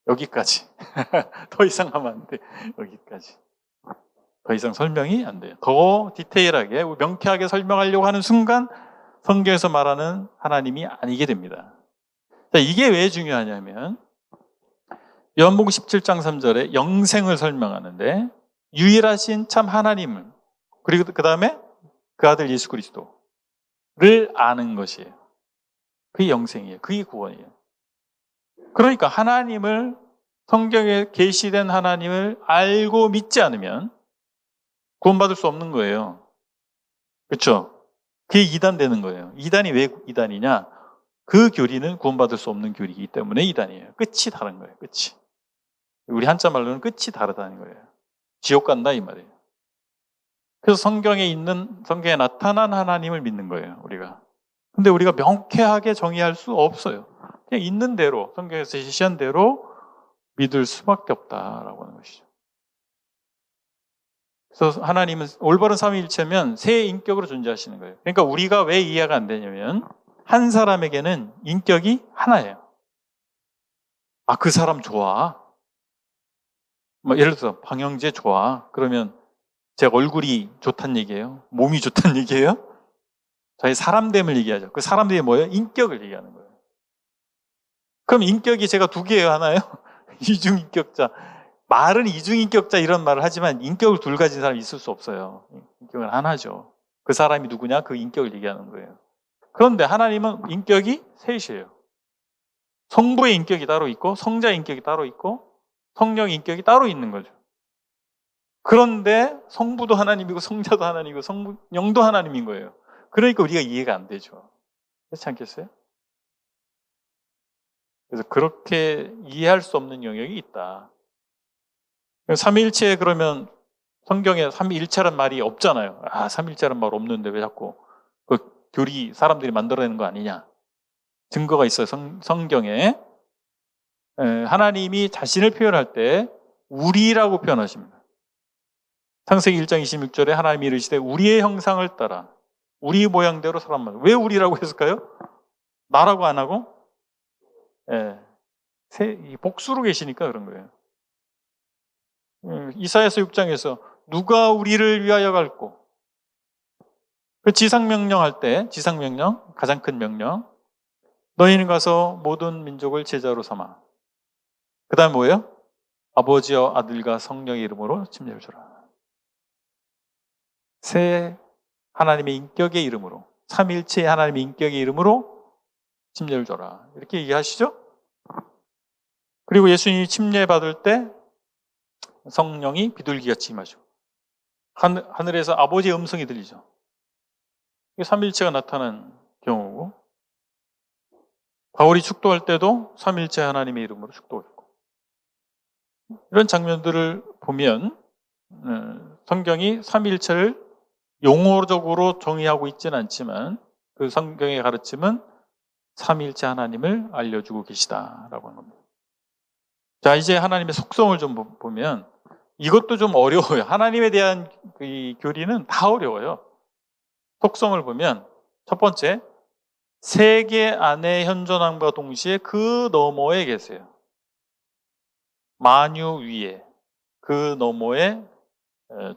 여기까지. 더 이상 하면 안 돼. 여기까지. 더 이상 설명이 안 돼요. 더 디테일하게, 명쾌하게 설명하려고 하는 순간 성경에서 말하는 하나님이 아니게 됩니다. 자, 이게 왜 중요하냐면 요한복음 17장 3절에 영생을 설명하는데 유일하신 참 하나님을, 그리고 그 다음에 그 아들 예수 그리스도를 아는 것이에요. 그게 영생이에요. 그게 구원이에요. 그러니까 하나님을, 성경에 계시된 하나님을 알고 믿지 않으면 구원받을 수 없는 거예요. 그렇죠? 그게 이단되는 거예요. 이단이 왜 이단이냐? 그 교리는 구원받을 수 없는 교리이기 때문에 이단이에요. 끝이 다른 거예요. 끝이. 우리 한자 말로는 끝이 다르다는 거예요. 지옥 간다 이 말이에요. 그래서 성경에 나타난 하나님을 믿는 거예요, 우리가. 근데 우리가 명쾌하게 정의할 수 없어요. 그냥 있는 대로, 성경에서 제시한 대로 믿을 수밖에 없다라고 하는 것이죠. 그래서 하나님은 올바른 삼위일체면 세 인격으로 존재하시는 거예요. 그러니까 우리가 왜 이해가 안 되냐면 한 사람에게는 인격이 하나예요. 그 사람 좋아. 예를 들어서 방영재 좋아. 그러면 제 얼굴이 좋단 얘기예요? 몸이 좋단 얘기예요? 저희 사람됨을 얘기하죠. 그 사람됨이 뭐예요? 인격을 얘기하는 거예요. 그럼 인격이 제가 두 개예요? 하나요? 이중인격자. 말은 이중인격자 이런 말을 하지만 인격을 둘 가진 사람이 있을 수 없어요. 인격은 하나죠. 그 사람이 누구냐? 그 인격을 얘기하는 거예요. 그런데 하나님은 인격이 셋이에요. 성부의 인격이 따로 있고 성자의 인격이 따로 있고 성령의 인격이 따로 있는 거죠. 그런데 성부도 하나님이고 성자도 하나님이고 성령도 하나님인 거예요. 그러니까 우리가 이해가 안 되죠. 그렇지 않겠어요? 그래서 그렇게 이해할 수 없는 영역이 있다. 삼위일체 그러면 성경에 삼위일체란 말이 없잖아요. 삼위일체란 말 없는데 왜 자꾸 그 교리 사람들이 만들어내는 거 아니냐. 증거가 있어요. 성경에. 하나님이 자신을 표현할 때 우리라고 표현하십니다. 창세기 1장 26절에 하나님이 이르시되 우리의 형상을 따라 우리 모양대로 사람만. 왜 우리라고 했을까요? 나라고 안 하고 복수로 계시니까 그런 거예요. 이사야서 6장에서 누가 우리를 위하여 갈고, 그 지상명령 할 때, 지상명령, 가장 큰 명령, 너희는 가서 모든 민족을 제자로 삼아. 그 다음 뭐예요? 아버지와 아들과 성령의 이름으로 침례를 주라. 세 하나님의 인격의 이름으로, 삼일체의 하나님의 인격의 이름으로 침례를 줘라. 이렇게 얘기하시죠? 그리고 예수님이 침례 받을 때 성령이 비둘기같이 임하시고 하늘에서 아버지의 음성이 들리죠. 이게 삼일체가 나타난 경우고, 바울이 축도할 때도 삼일체 하나님의 이름으로 축도했고, 이런 장면들을 보면 성경이 삼일체를 용어적으로 정의하고 있지는 않지만 그 성경의 가르침은 삼일체 하나님을 알려주고 계시다라고 하는 겁니다. 자, 이제 하나님의 속성을 좀 보면 이것도 좀 어려워요. 하나님에 대한 이 교리는 다 어려워요. 속성을 보면 첫 번째, 세계 안에 현존함과 동시에 그 너머에 계세요. 만유 위에, 그 너머에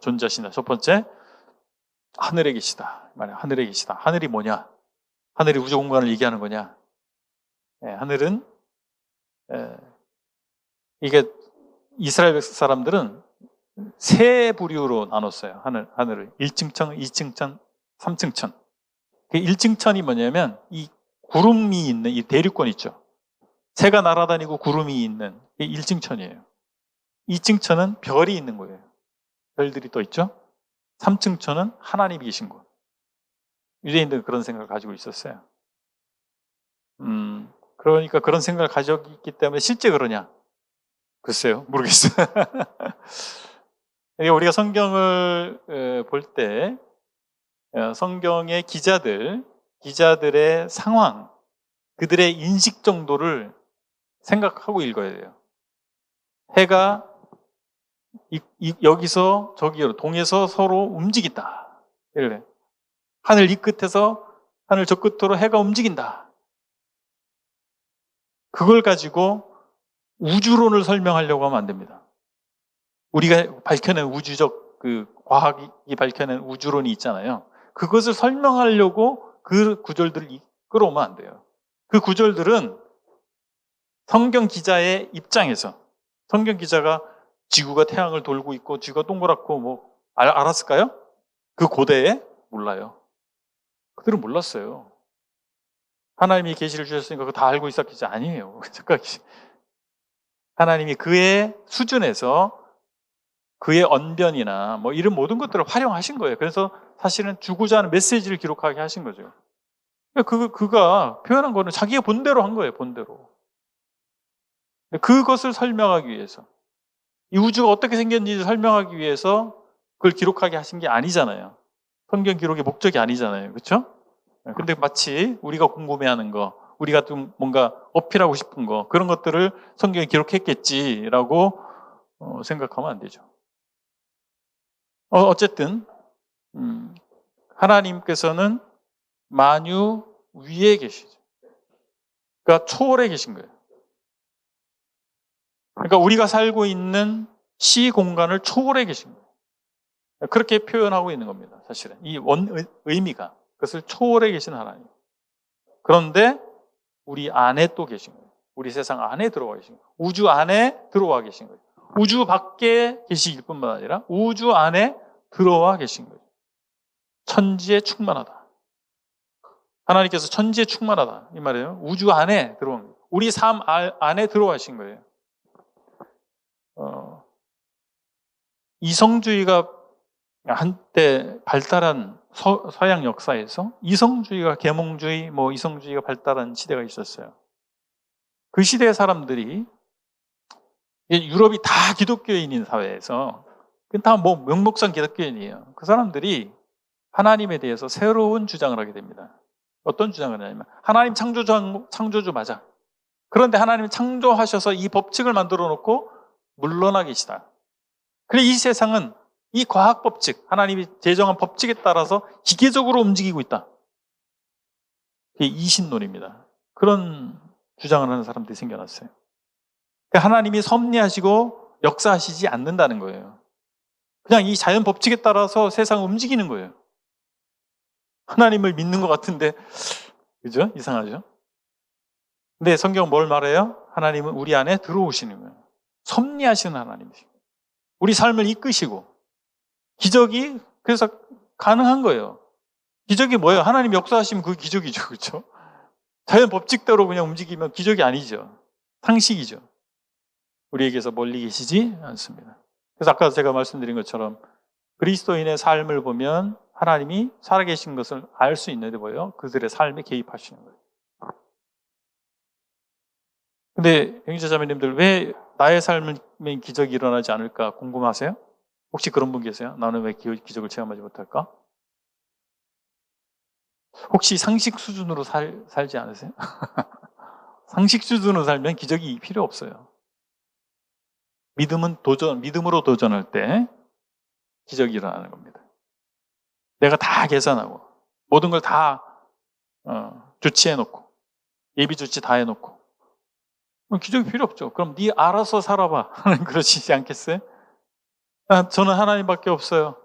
존재하신다. 첫 번째, 하늘에 계시다. 말이야, 하늘에 계시다. 하늘이 뭐냐? 하늘이 우주 공간을 얘기하는 거냐? 하늘은 이게 이스라엘 사람들은 세 부류로 나눴어요. 하늘을 1층천, 2층천, 3층천. 그 1층천이 뭐냐면 이 구름이 있는 이 대륙권 있죠. 새가 날아다니고 구름이 있는 게 1층천이에요. 2층천은 별이 있는 거예요. 별들이 또 있죠. 3층천은 하나님이 계신 곳. 유대인들은 그런 생각을 가지고 있었어요. 그러니까 그런 생각을 가지고 있기 때문에 실제 그러냐? 글쎄요, 모르겠어요. 우리가 성경을 볼 때 성경의 기자들의 상황, 그들의 인식 정도를 생각하고 읽어야 돼요. 해가 여기서 저기로 동에서 서로 움직인다. 이래. 하늘 이 끝에서 하늘 저 끝으로 해가 움직인다. 그걸 가지고 우주론을 설명하려고 하면 안 됩니다. 우리가 밝혀낸 우주적 과학이 밝혀낸 우주론이 있잖아요. 그것을 설명하려고 그 구절들을 끌어오면 안 돼요. 그 구절들은 성경 기자의 입장에서, 성경 기자가 지구가 태양을 돌고 있고 지구가 동그랗고 알았을까요? 그 고대에 몰라요. 그들은 몰랐어요. 하나님이 계시를 주셨으니까 그거 다 알고 있었겠지. 아니에요. 하나님이 그의 수준에서 그의 언변이나 이런 모든 것들을 활용하신 거예요. 그래서 사실은 주고자 하는 메시지를 기록하게 하신 거죠. 그가 표현한 거는 자기의 본대로 한 거예요. 본대로. 그것을 설명하기 위해서, 이 우주가 어떻게 생겼는지 설명하기 위해서 그걸 기록하게 하신 게 아니잖아요. 성경 기록의 목적이 아니잖아요. 그렇죠? 근데 마치 우리가 궁금해하는 거, 우리가 좀 뭔가 어필하고 싶은 거, 그런 것들을 성경에 기록했겠지라고 생각하면 안 되죠. 어쨌든 하나님께서는 만유 위에 계시죠. 그러니까 초월해 계신 거예요. 그러니까 우리가 살고 있는 시 공간을 초월해 계신 거예요. 그렇게 표현하고 있는 겁니다. 사실은 이 의미가, 그것을 초월해 계신 하나님. 그런데 우리 안에 또 계신 거예요. 우리 세상 안에 들어와 계신 거예요. 우주 안에 들어와 계신 거예요. 우주 밖에 계시길 뿐만 아니라 우주 안에 들어와 계신 거예요. 천지에 충만하다. 하나님께서 천지에 충만하다. 이 말이에요. 우주 안에 들어온 거예요. 우리 삶 안에 들어와신 거예요. 이성주의가 한때 발달한 서양 역사에서 이성주의가 계몽주의, 이성주의가 발달한 시대가 있었어요. 그 시대의 사람들이, 유럽이 다 기독교인인 사회에서, 다 명목상 기독교인이에요. 그 사람들이 하나님에 대해서 새로운 주장을 하게 됩니다. 어떤 주장을 하냐면, 하나님 창조주 맞아. 그런데 하나님 창조하셔서 이 법칙을 만들어 놓고 물러나 계시다. 그래, 이 세상은 이 과학 법칙, 하나님이 제정한 법칙에 따라서 기계적으로 움직이고 있다. 그게 이신론입니다. 그런 주장을 하는 사람들이 생겨났어요. 그러니까 하나님이 섭리하시고 역사하시지 않는다는 거예요. 그냥 이 자연 법칙에 따라서 세상을 움직이는 거예요. 하나님을 믿는 것 같은데, 그죠? 이상하죠? 근데 성경은 뭘 말해요? 하나님은 우리 안에 들어오시는 거예요. 섭리하시는 하나님이시고, 우리 삶을 이끄시고, 기적이 그래서 가능한 거예요. 기적이 뭐예요? 하나님 역사하시면 그 기적이죠. 그렇죠? 자연 법칙대로 그냥 움직이면 기적이 아니죠. 상식이죠. 우리에게서 멀리 계시지 않습니다. 그래서 아까 제가 말씀드린 것처럼 그리스도인의 삶을 보면 하나님이 살아계신 것을 알 수 있는데 뭐예요? 그들의 삶에 개입하시는 거예요. 근데 형제자매님들, 왜 나의 삶에 기적이 일어나지 않을까 궁금하세요? 혹시 그런 분 계세요? 나는 왜 기적을 체험하지 못할까? 혹시 상식 수준으로 살지 않으세요? 상식 수준으로 살면 기적이 필요 없어요. 믿음으로 도전할 때 기적이 일어나는 겁니다. 내가 다 계산하고 모든 걸 다 조치해놓고 예비 조치 다 해놓고 기적이 필요 없죠. 그럼 네 알아서 살아봐 하는 그러시지 않겠어요? 저는 하나님밖에 없어요.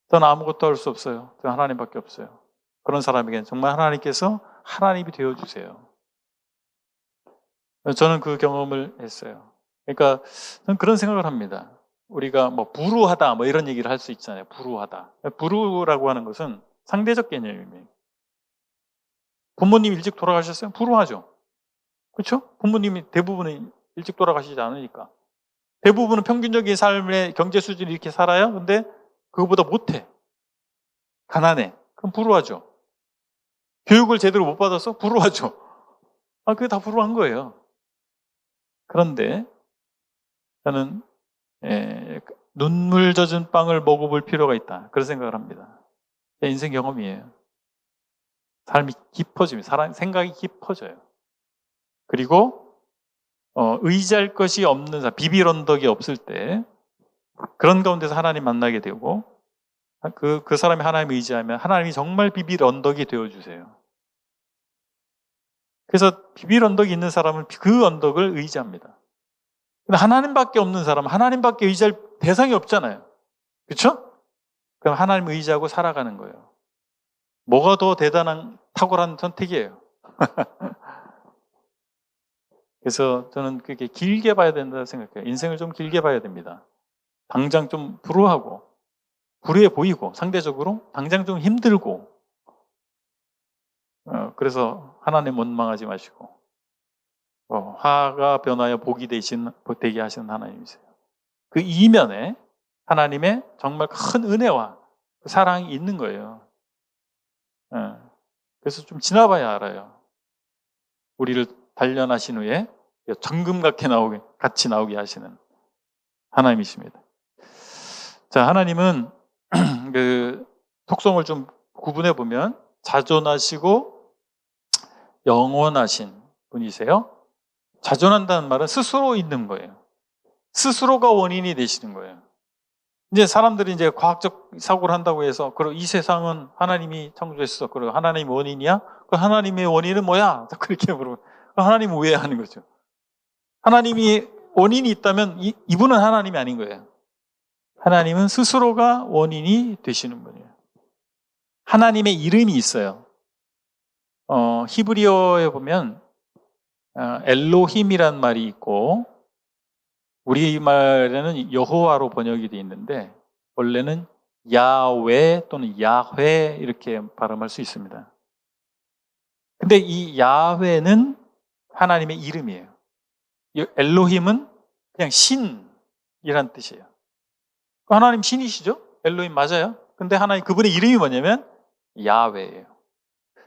저는 아무것도 할 수 없어요. 저는 하나님밖에 없어요. 그런 사람에게는 정말 하나님께서 하나님이 되어주세요. 저는 그 경험을 했어요. 그러니까 저는 그런 생각을 합니다. 우리가 뭐 불우하다 뭐 이런 얘기를 할 수 있잖아요. 불우하다. 불우라고 하는 것은 상대적 개념이에요. 부모님 일찍 돌아가셨어요? 불우하죠. 그렇죠? 부모님이 대부분은 일찍 돌아가시지 않으니까. 대부분은 평균적인 삶의 경제 수준이 이렇게 살아요. 근데 그거보다 못해. 가난해. 그럼 불우하죠. 교육을 제대로 못 받아서 불우하죠. 그게 다 불우한 거예요. 그런데 저는 눈물 젖은 빵을 먹어볼 필요가 있다. 그런 생각을 합니다. 제 인생 경험이에요. 삶이 깊어집니다. 사람 생각이 깊어져요. 그리고 의지할 것이 없는 사람, 비빌 언덕이 없을 때 그런 가운데서 하나님 만나게 되고 그 사람이 하나님 의지하면 하나님이 정말 비빌 언덕이 되어주세요. 그래서 비빌 언덕이 있는 사람은 그 언덕을 의지합니다. 근데 하나님밖에 없는 사람은 하나님밖에 의지할 대상이 없잖아요. 그렇죠? 그럼 하나님 의지하고 살아가는 거예요. 뭐가 더 대단한 탁월한 선택이에요. 그래서 저는 그게 길게 봐야 된다고 생각해요. 인생을 좀 길게 봐야 됩니다. 당장 좀 불우하고 불우해 보이고 상대적으로 당장 좀 힘들고 그래서 하나님 원망하지 마시고 화가 변하여 복이 되게 하시는 하나님이세요. 그 이면에 하나님의 정말 큰 은혜와 사랑이 있는 거예요. 그래서 좀 지나봐야 알아요. 우리를 단련하신 후에 같이 나오게 하시는 하나님이십니다. 자, 하나님은 그 속성을 좀 구분해 보면 자존하시고 영원하신 분이세요. 자존한다는 말은 스스로 있는 거예요. 스스로가 원인이 되시는 거예요. 이제 사람들이 이제 과학적 사고를 한다고 해서 그리고 이 세상은 하나님이 창조했어. 그리고 하나님이 원인이야? 그 하나님의 원인은 뭐야? 그렇게 물어보면 하나님은 왜 하는 거죠? 하나님이 원인이 있다면 이분은 하나님이 아닌 거예요. 하나님은 스스로가 원인이 되시는 분이에요. 하나님의 이름이 있어요. 히브리어에 보면 엘로힘이란 말이 있고 우리말에는 여호와로 번역이 되어 있는데 원래는 야외 또는 야훼 이렇게 발음할 수 있습니다. 근데 이 야훼는 하나님의 이름이에요. 엘로힘은 그냥 신이란 뜻이에요. 하나님 신이시죠? 엘로힘 맞아요. 근데 하나님 그분의 이름이 뭐냐면 야훼예요.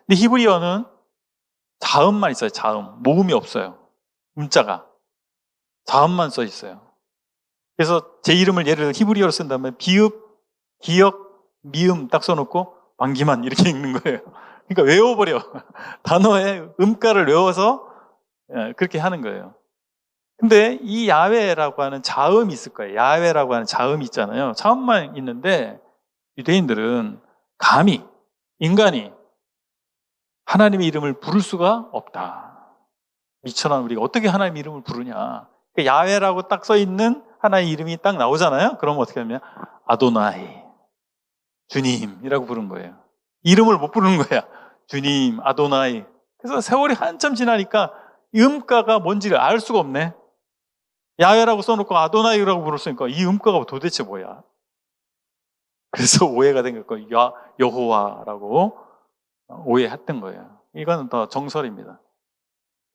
근데 히브리어는 자음만 있어요. 자음. 모음이 없어요. 문자가. 자음만 써 있어요. 그래서 제 이름을 예를 들어 히브리어로 쓴다면 비읍, 기역, 미음 딱 써놓고 방기만 이렇게 읽는 거예요. 그러니까 외워버려. 단어의 음가를 외워서 그렇게 하는 거예요. 근데 이 야훼라고 하는 자음이 있을 거예요. 야훼라고 하는 자음이 있잖아요. 자음만 있는데 유대인들은 감히 인간이 하나님의 이름을 부를 수가 없다. 미천한 우리가 어떻게 하나님의 이름을 부르냐. 그러니까 야훼라고 딱 써있는 하나의 이름이 딱 나오잖아요. 그러면 어떻게 하면 아도나이, 주님이라고 부른 거예요. 이름을 못 부르는 거야. 주님, 아도나이. 그래서 세월이 한참 지나니까 이 음가가 뭔지를 알 수가 없네. 야훼라고 써놓고 아도나이라고 불렀으니까 이 음가가 도대체 뭐야. 그래서 오해가 된 거예요. 여호와라고 오해했던 거예요. 이건 더 정설입니다.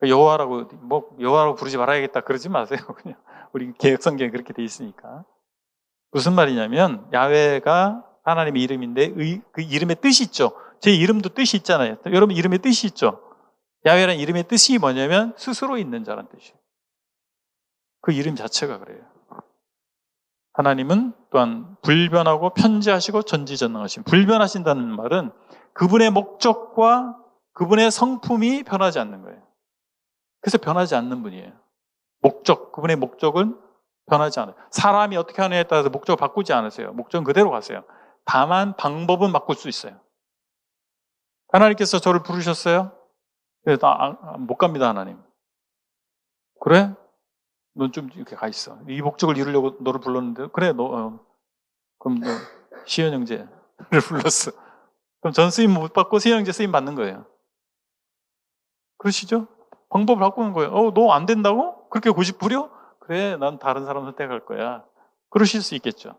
여호와라고 부르지 말아야겠다 그러지 마세요. 그냥 우리 개혁성경에 그렇게 돼 있으니까. 무슨 말이냐면 야훼가 하나님의 이름인데 그 이름의 뜻이 있죠. 제 이름도 뜻이 있잖아요. 여러분 이름의 뜻이 있죠. 야훼라는 이름의 뜻이 뭐냐면 스스로 있는 자라는 뜻이에요. 그 이름 자체가 그래요. 하나님은 또한 불변하고 편지하시고 전지전능하신. 불변하신다는 말은 그분의 목적과 그분의 성품이 변하지 않는 거예요. 그래서 변하지 않는 분이에요. 그분의 목적은 변하지 않아요. 사람이 어떻게 하느냐에 따라서 목적을 바꾸지 않으세요. 목적은 그대로 가세요. 다만 방법은 바꿀 수 있어요. 하나님께서 저를 부르셨어요? 그래서 못 갑니다, 하나님. 그래? 넌 좀 이렇게 가 있어. 이 목적을 이루려고 너를 불렀는데, 그래, 그럼 너 시현 형제를 불렀어. 그럼 전 쓰임 못 받고 시현 형제 쓰임 받는 거예요. 그러시죠? 방법을 바꾸는 거예요. 너 안 된다고? 그렇게 고집 부려? 그래, 난 다른 사람 선택할 거야. 그러실 수 있겠죠.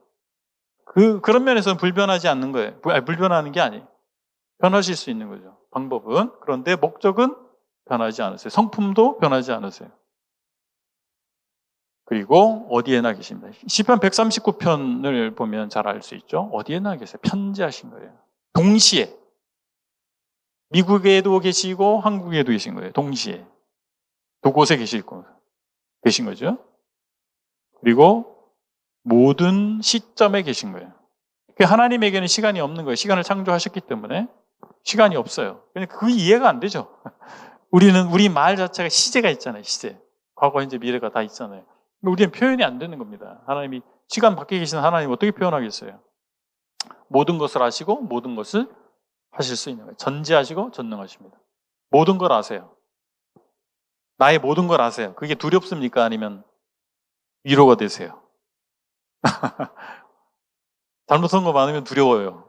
그런 면에서는 불변하지 않는 거예요. 불변하는 게 아니에요. 변하실 수 있는 거죠. 방법은. 그런데 목적은 변하지 않으세요. 성품도 변하지 않으세요. 그리고 어디에나 계십니다. 시편 139편을 보면 잘 알 수 있죠. 어디에나 계세요. 편지하신 거예요. 동시에. 미국에도 계시고 한국에도 계신 거예요. 동시에. 두 곳에 계신 거죠. 그리고 모든 시점에 계신 거예요. 하나님에게는 시간이 없는 거예요. 시간을 창조하셨기 때문에 시간이 없어요. 그 이해가 안 되죠. 우리 말 자체가 시제가 있잖아요. 시제. 과거, 현재, 미래가 다 있잖아요. 우리는 표현이 안 되는 겁니다. 하나님이 시간 밖에 계신 하나님 어떻게 표현하겠어요? 모든 것을 아시고 모든 것을 하실 수 있는 거예요. 전지하시고 전능하십니다. 모든 걸 아세요. 나의 모든 걸 아세요. 그게 두렵습니까? 아니면 위로가 되세요? 잘못한 거 많으면 두려워요.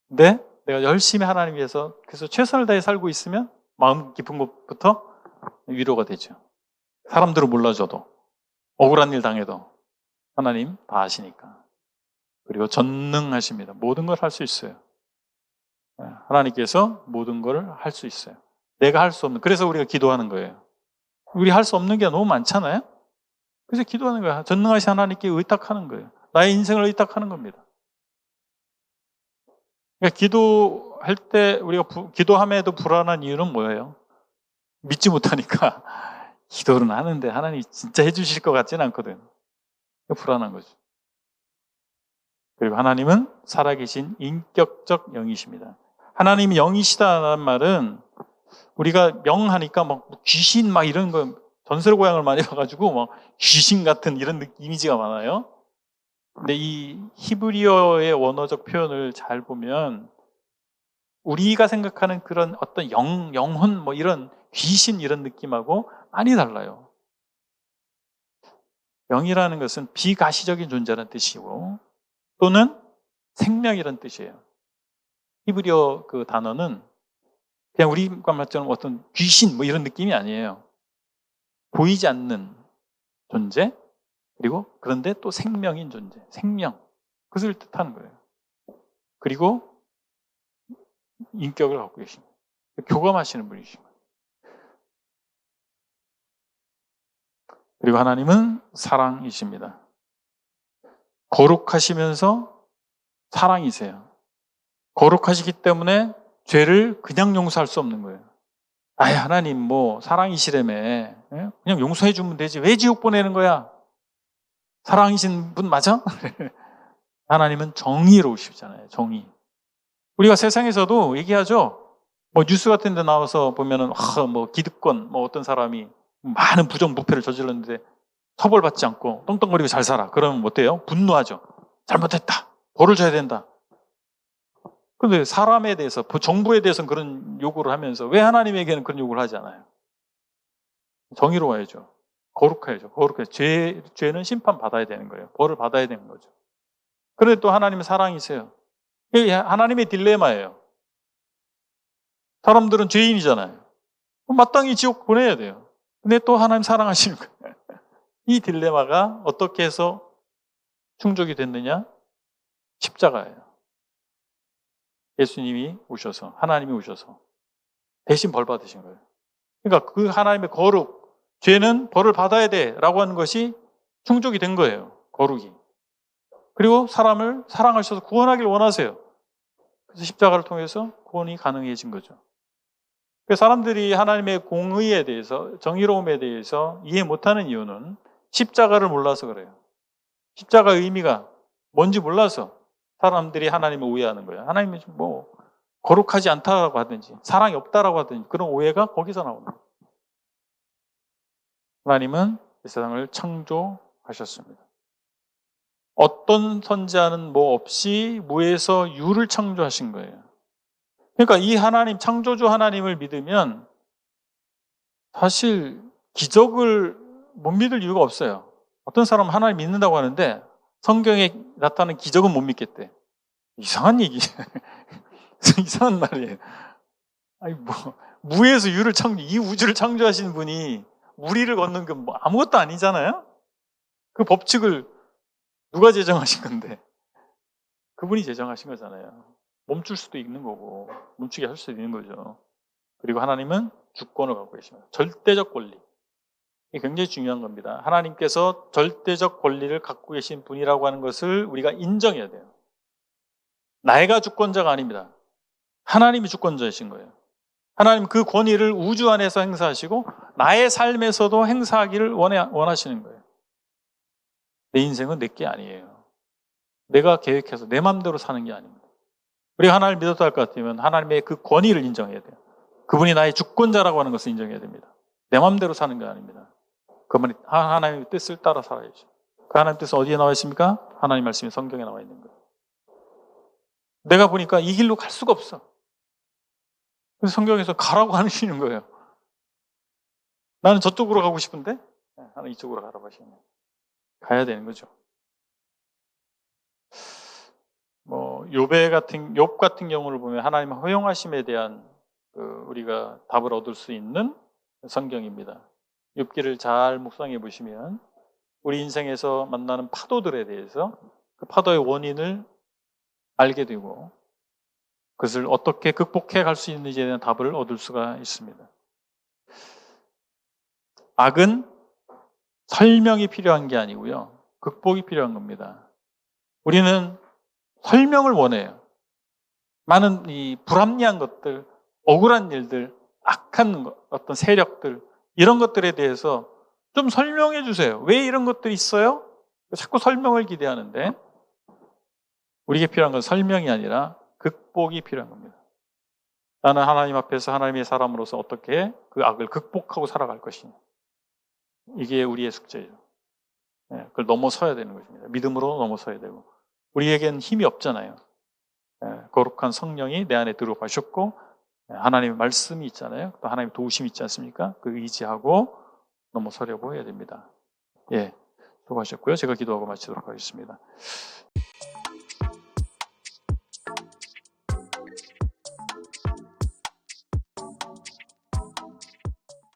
근데 내가 열심히 하나님 위해서 그래서 최선을 다해 살고 있으면 마음 깊은 것부터 위로가 되죠. 사람들은 몰라줘도 억울한 일 당해도 하나님 다 아시니까. 그리고 전능하십니다. 모든 걸 할 수 있어요. 하나님께서 모든 걸 할 수 있어요. 내가 할 수 없는, 그래서 우리가 기도하는 거예요. 우리 할 수 없는 게 너무 많잖아요. 그래서 기도하는 거예요. 전능하신 하나님께 의탁하는 거예요. 나의 인생을 의탁하는 겁니다. 그러니까 기도할 때 우리가 기도함에도 불안한 이유는 뭐예요? 믿지 못하니까 기도는 하는데 하나님이 진짜 해주실 것 같지는 않거든. 불안한 거죠. 그리고 하나님은 살아계신 인격적 영이십니다. 하나님이 영이시다는 말은 우리가 영하니까 막 귀신 막 이런 거 전설 고향을 많이 봐가지고 막 귀신 같은 이런 이미지가 많아요. 근데 이 히브리어의 원어적 표현을 잘 보면 우리가 생각하는 그런 어떤 영혼 뭐 이런 귀신 이런 느낌하고 많이 달라요. 영이라는 것은 비가시적인 존재라는 뜻이고 또는 생명이라는 뜻이에요. 히브리어 그 단어는 그냥 우리가 말처럼 어떤 귀신 뭐 이런 느낌이 아니에요. 보이지 않는 존재 그리고 그런데 또 생명인 존재, 생명 그것을 뜻하는 거예요. 그리고 인격을 갖고 계십니다. 교감하시는 분이신 거예요. 그리고 하나님은 사랑이십니다. 거룩하시면서 사랑이세요. 거룩하시기 때문에 죄를 그냥 용서할 수 없는 거예요. 아예 하나님 뭐 사랑이시라며 그냥 용서해 주면 되지 왜 지옥 보내는 거야? 사랑이신 분 맞아? 하나님은 정의로우시잖아요. 정의. 우리가 세상에서도 얘기하죠. 뭐 뉴스 같은 데 나와서 보면은 뭐 기득권 뭐 어떤 사람이 많은 부정부패를 저질렀는데 처벌받지 않고 떵떵거리고 잘 살아. 그러면 어때요? 분노하죠. 잘못했다. 벌을 줘야 된다. 그런데 사람에 대해서, 정부에 대해서는 그런 요구를 하면서 왜 하나님에게는 그런 요구를 하지 않아요? 정의로워야죠. 거룩해야죠. 죄는 심판받아야 되는 거예요. 벌을 받아야 되는 거죠. 그런데 또 하나님은 사랑이세요. 이게 하나님의 딜레마예요. 사람들은 죄인이잖아요. 마땅히 지옥 보내야 돼요. 근데 또 하나님 사랑하시는 거예요. 이 딜레마가 어떻게 해서 충족이 됐느냐? 십자가예요. 예수님이 오셔서, 하나님이 오셔서 대신 벌 받으신 거예요. 그러니까 그 하나님의 거룩, 죄는 벌을 받아야 돼 라고 하는 것이 충족이 된 거예요. 거룩이. 그리고 사람을 사랑하셔서 구원하길 원하세요. 그래서 십자가를 통해서 구원이 가능해진 거죠. 그래서 사람들이 하나님의 공의에 대해서, 정의로움에 대해서 이해 못하는 이유는 십자가를 몰라서 그래요. 십자가의 의미가 뭔지 몰라서 사람들이 하나님을 오해하는 거예요. 하나님이 뭐 거룩하지 않다라고 하든지 사랑이 없다라고 하든지 그런 오해가 거기서 나오는 거예요. 하나님은 이 세상을 창조하셨습니다. 어떤 선지자는 뭐 없이 무에서 유를 창조하신 거예요. 그러니까 이 하나님, 창조주 하나님을 믿으면 사실 기적을 못 믿을 이유가 없어요. 어떤 사람은 하나님 믿는다고 하는데 성경에 나타나는 기적은 못 믿겠대. 이상한 얘기. 이상한 말이에요. 아니, 무에서 유를 이 우주를 창조하신 분이 무리를 걷는 건 뭐 아무것도 아니잖아요? 그 법칙을 누가 제정하신 건데? 그분이 제정하신 거잖아요. 멈출 수도 있는 거고, 멈추게 할 수도 있는 거죠. 그리고 하나님은 주권을 갖고 계십니다. 절대적 권리. 이게 굉장히 중요한 겁니다. 하나님께서 절대적 권리를 갖고 계신 분이라고 하는 것을 우리가 인정해야 돼요. 내가 주권자가 아닙니다. 하나님이 주권자이신 거예요. 하나님 그 권위를 우주 안에서 행사하시고 나의 삶에서도 행사하기를 원하시는 거예요. 내 인생은 내게 아니에요. 내가 계획해서 내 마음대로 사는 게 아닙니다. 우리가 하나님을 믿었다 할 것 같으면 하나님의 그 권위를 인정해야 돼요. 그분이 나의 주권자라고 하는 것을 인정해야 됩니다. 내 마음대로 사는 게 아닙니다. 그분이 하나님의 뜻을 따라 살아야죠. 그 하나님의 뜻은 어디에 나와 있습니까? 하나님 말씀이 성경에 나와 있는 거예요. 내가 보니까 이 길로 갈 수가 없어. 그래서 성경에서 가라고 하시는 거예요. 나는 저쪽으로 가고 싶은데 하나님 이쪽으로 가라고 하시는 거예요. 가야 되는 거죠. 욥 같은 경우를 보면 하나님 허용하심에 대한 우리가 답을 얻을 수 있는 성경입니다. 욥기를 잘 묵상해 보시면 우리 인생에서 만나는 파도들에 대해서 그 파도의 원인을 알게 되고 그것을 어떻게 극복해 갈 수 있는지에 대한 답을 얻을 수가 있습니다. 악은 설명이 필요한 게 아니고요. 극복이 필요한 겁니다. 우리는 설명을 원해요. 많은 이 불합리한 것들, 억울한 일들, 악한 어떤 세력들 이런 것들에 대해서 좀 설명해 주세요. 왜 이런 것들이 있어요? 자꾸 설명을 기대하는데 우리에게 필요한 건 설명이 아니라 극복이 필요한 겁니다. 나는 하나님 앞에서 하나님의 사람으로서 어떻게 그 악을 극복하고 살아갈 것이냐. 이게 우리의 숙제예요. 그걸 넘어서야 되는 것입니다. 믿음으로 넘어서야 되고 우리에겐 힘이 없잖아요. 거룩한 성령이 내 안에 들어가셨고 하나님의 말씀이 있잖아요. 또 하나님의 도우심이 있지 않습니까? 그 의지하고 넘어서려고 해야 됩니다. 수고하셨고요. 제가 기도하고 마치도록 하겠습니다.